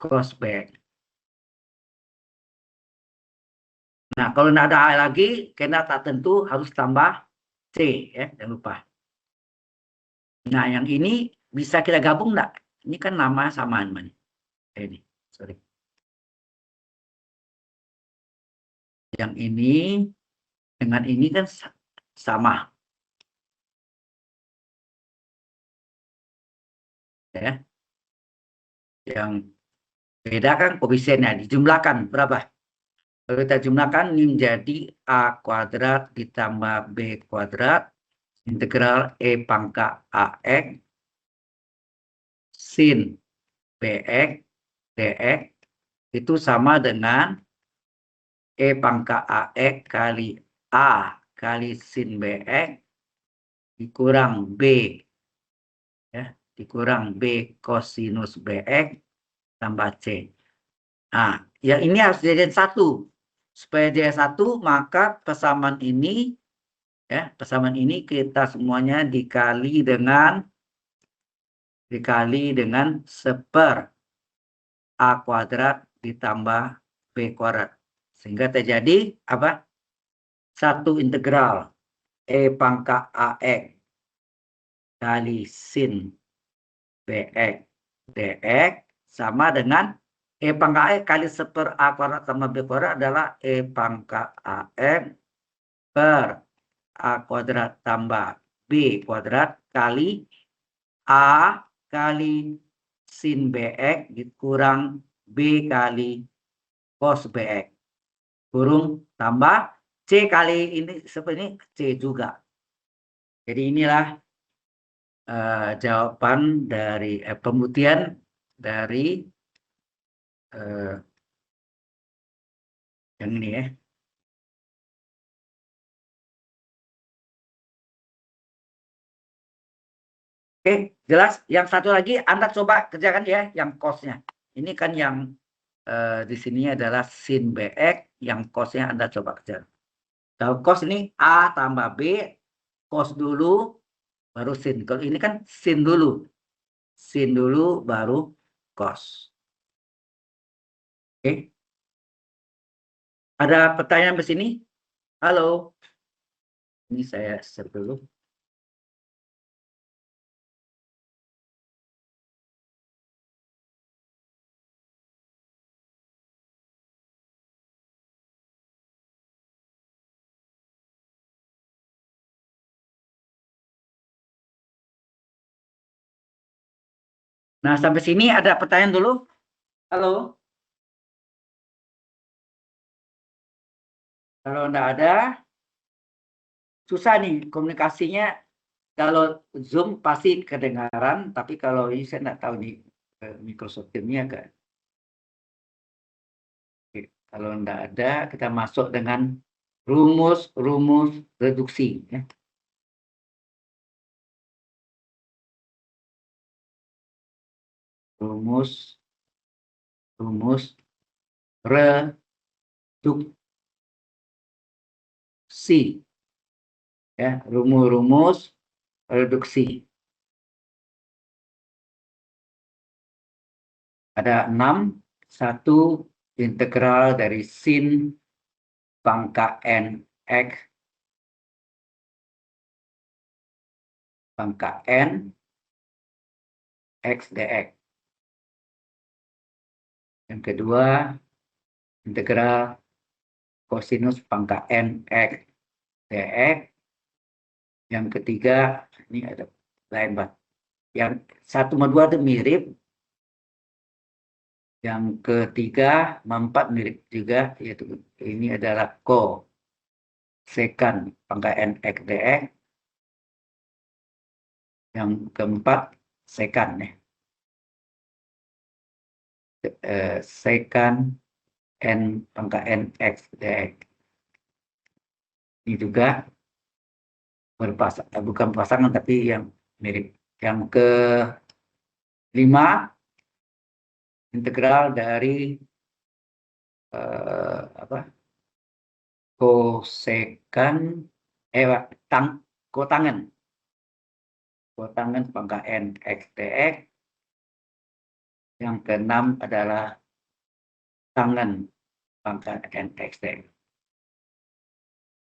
cos BX. Nah, kalau tidak ada A lagi, karena tak tentu harus tambah C, ya, jangan lupa. Nah, yang ini bisa kita gabung enggak? Ini kan nama samaan, Man. Ini, sorry. Yang ini dengan ini kan sama. Ya. Yang beda kan koefisiennya, dijumlahkan berapa? Kalau kita jumlahkan ini menjadi A kuadrat ditambah B kuadrat integral E pangkat AX sin BX DX itu sama dengan E pangkat AX kali A kali sin BX dikurang B ya, dikurang B kosinus BX tambah C. Nah, yang ini harus jadi satu. Supaya jadi satu, maka persamaan ini ya, persamaan ini kita semuanya dikali dengan seper A kuadrat ditambah B kuadrat. Sehingga terjadi apa? Satu integral E pangkat AX kali sin BX DX sama dengan E pangkat AX kali seper A kuadrat tambah B kuadrat adalah E pangkat AX per A kuadrat tambah B kuadrat kali A kali sin BX dikurang B kali cos BX. Kurung tambah C kali ini seperti ini C juga. Jadi inilah jawaban dari pembuktian dari yang ini ya. Oke, jelas. Yang satu lagi Anda coba kerjakan ya, yang cosnya. Ini kan yang di sini adalah sin BX, yang cosnya Anda coba kerjakan. Kalau cos ini A tambah B, cos dulu, baru sin. Kalau ini kan sin dulu. Sin dulu, baru cos. Oke. Ada pertanyaan di sini? Halo. Ini saya share dulu. Nah, sampai sini ada pertanyaan dulu? Halo. Kalau enggak ada, susah nih komunikasinya. Kalau Zoom pasti kedengaran, tapi kalau ini saya enggak tahu nih Microsoft Teams-nya kan. Oke. Kalau enggak ada, kita masuk dengan rumus reduksi. Ya. Rumus reduksi. reduksi. Ya, rumus reduksi. Ada 6, 1 integral dari sin pangkat n x pangkat n x dx. Yang kedua, integral kosinus pangkat n x dx. Yang ketiga, ini ada lain, Pak. Yang 1 sama 2 itu mirip. Yang ketiga, 4 mirip juga, yaitu ini adalah kosekan pangkat n x dx. Yang keempat, sekan ya. Sekan n pangkat n x dx. Ini juga bukan pasangan tapi yang mirip. Yang kelima, integral dari kosekan kotangen pangkat n x dx. Yang keenam adalah tangen pangkat n x dx.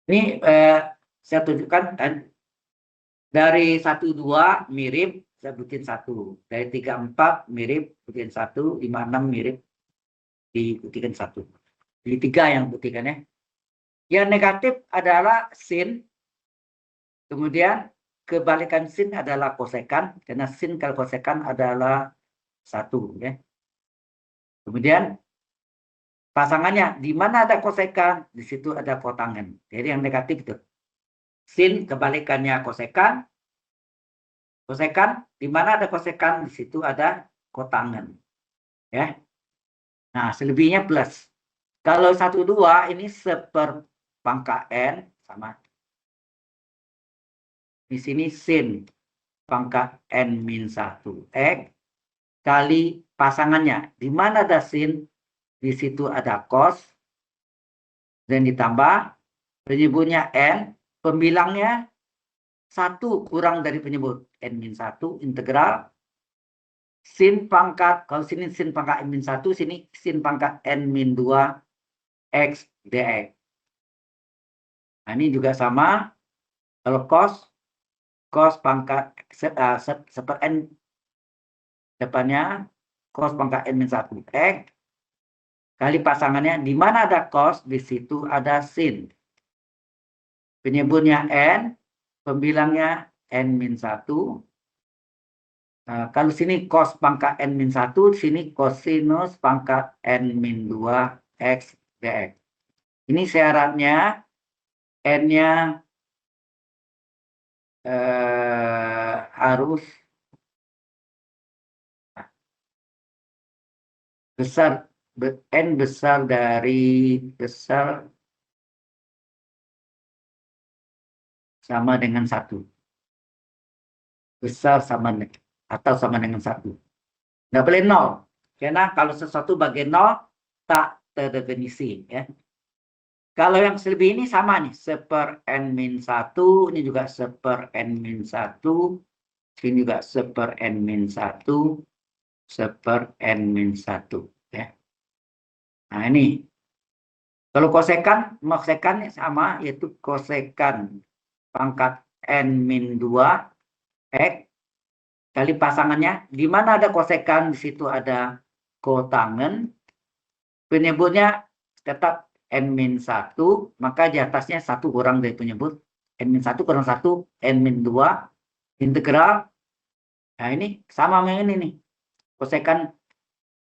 Ini saya tunjukkan kan, dari 1, 2 mirip, saya bikin 1. Dari 3, 4 mirip, bikin 1. 5, 6 mirip, dibuktikan 1. Jadi 3 yang buktikan ya. Yang negatif adalah sin. Kemudian kebalikan sin adalah kosekan, karena sin kalau kosekan adalah 1 ya. Kemudian pasangannya, di mana ada kosekan, di situ ada kotangen. Jadi yang negatif itu. Sin kebalikannya kosekan. Kosekan, di mana ada kosekan, di situ ada kotangen. Ya. Nah, selebihnya plus. Kalau 1, 2 ini seperpangkat n sama. Di sini sin pangkat n min 1 x kali pasangannya. Di mana ada sin, di situ ada cos. Dan ditambah penyebutnya n, pembilangnya 1 kurang dari penyebut n min 1 integral sin pangkat, kalau sini sin pangkat n min 1, sini sin pangkat n min 2 x dx. Nah, ini juga sama. Kalau cos pangkat seper n depannya cos pangkat n min 1 x kali pasangannya, di mana ada cos, di situ ada sin. Penyebutnya n, pembilangnya n min 1. Kalau sini cos pangkat n min 1, sini cosinus pangkat n min 2 x dx. Ini syaratnya n-nya harus besar, n besar dari besar sama dengan 1. Besar sama atau sama dengan 1. Nggak boleh 0. Karena kalau sesuatu bagian 0 tak terdefinisi ya. Kalau yang selebih ini sama nih, seper n min 1, ini juga seper n min 1, ini juga seper n min 1, seper n min 1 ya. Nah, ini kalau kosekan sama, yaitu kosekan pangkat n min 2 x kali pasangannya. Di mana ada kosekan, di situ ada kotangen. Penyebutnya tetap n min 1, maka di atasnya 1 kurang dari penyebut. N min 1 kurang 1, n min 2 integral. Nah, ini sama dengan ini nih.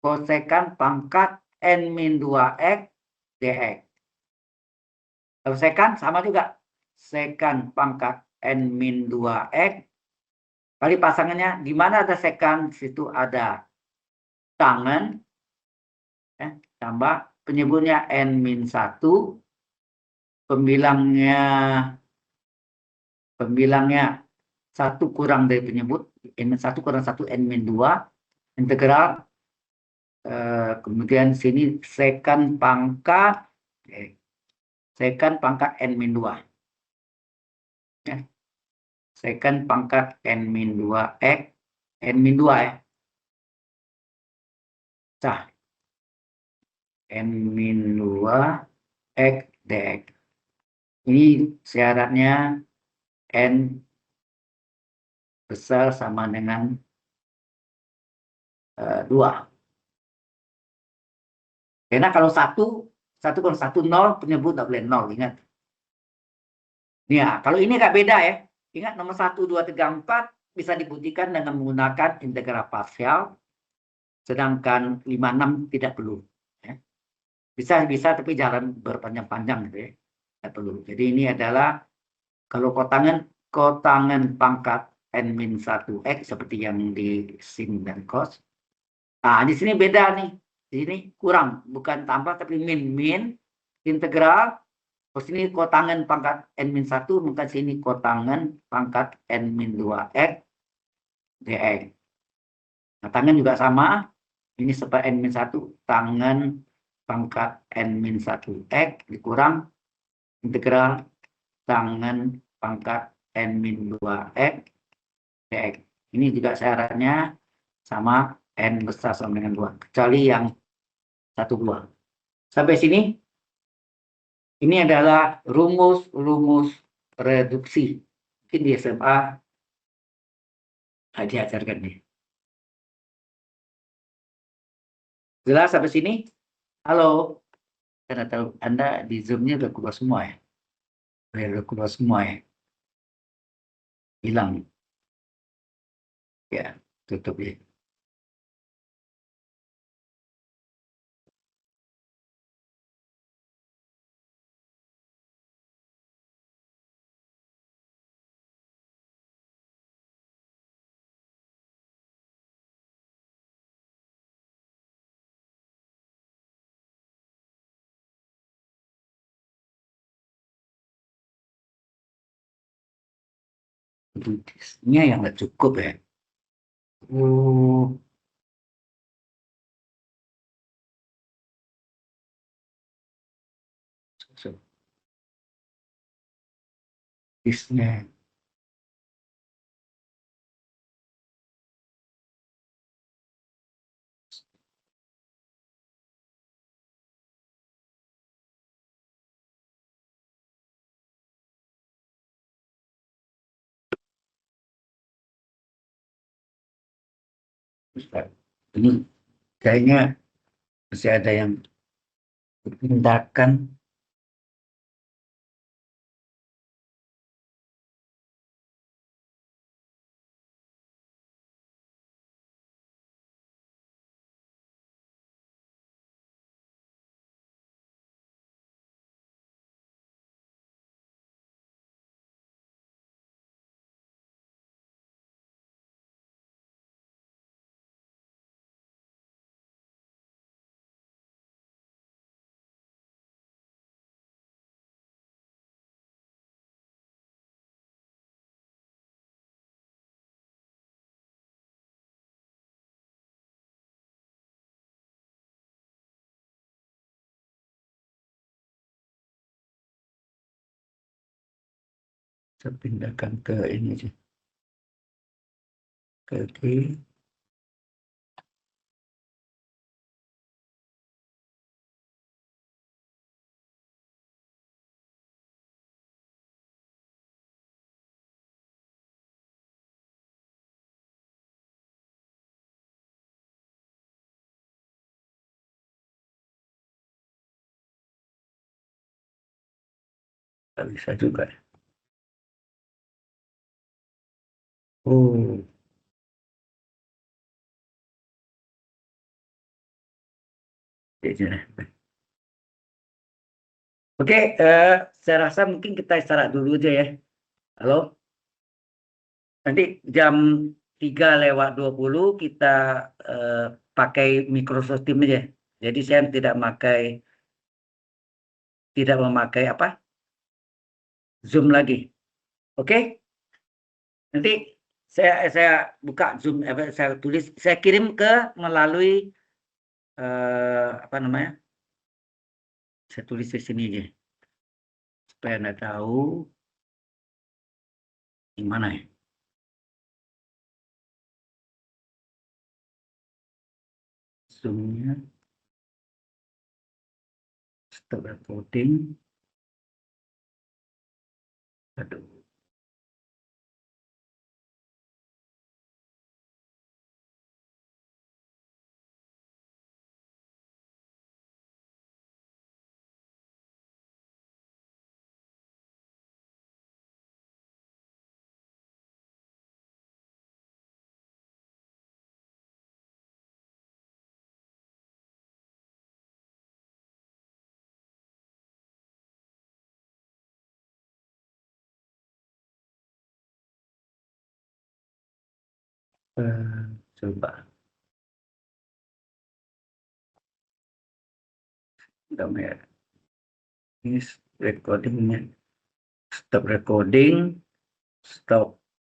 Kosekan pangkat n min 2 x dx. Kosekan sama juga. Sekan pangkat n min 2 x kali pasangannya. Di mana ada sekan, di situ ada tangen. Tambah penyebutnya n min 1. Pembilangnya 1 kurang dari penyebut. N min 1 kurang 1 n min 2. Integral. Kemudian sini sekan pangkat Oke. Secant pangkat N-2. Ya. Secant pangkat N-2 X. N-2 ya. Sah. N-2 X dx. Ini syaratnya N besar sama dengan 2. Karena kalau 1 penyebut nggak boleh 0, ingat. Ya, kalau ini nggak beda ya. Ingat nomor 1, 2, 3, 4 bisa dibuktikan dengan menggunakan integral parsial, sedangkan 5, 6 tidak perlu. Ya. Bisa tapi jangan berpanjang-panjang gitu ya. Tidak perlu. Jadi ini adalah kalau kotangan pangkat N-1 X seperti yang di sin dan cos. Nah, di sini beda nih. Di sini kurang, bukan tambah tapi min integral. Terus ini kotangan pangkat N-1, maka sini kotangan pangkat N-2X dx. Nah, tangan juga sama. Ini seperti N-1, tangan pangkat N-1X dikurang integral tangan pangkat N-2X dx. Ini juga syaratnya sama N besar sama dengan 2. Kecuali yang 1, 2. Sampai sini. Ini adalah rumus-rumus reduksi. Mungkin di SMA diajarkan nih. Jelas sampai sini? Halo? Karena tahu Anda di Zoom-nya udah keluar semua ya? Udah keluar semua ya? Hilang. Ya, tutup ya. Disknya yang nggak cukup ya. Disknya. Ini kayaknya masih ada yang tindakan. Saya pindahkan ke ini aja. Oke. Nggak bisa juga. Oh. Oke, saya rasa mungkin kita istirahat dulu aja ya. Halo? Nanti jam 3:20 kita pakai Microsoft Teams aja. Jadi saya tidak memakai apa? Zoom lagi. Oke? Nanti saya buka Zoom, saya tulis, saya kirim melalui apa namanya? Saya tulis di sini aja. Supaya Anda tahu di mana ya. Zoom-nya. Stop recording. Aduh. Coba. Udah ya. Ini recordingnya. Stop recording. Stop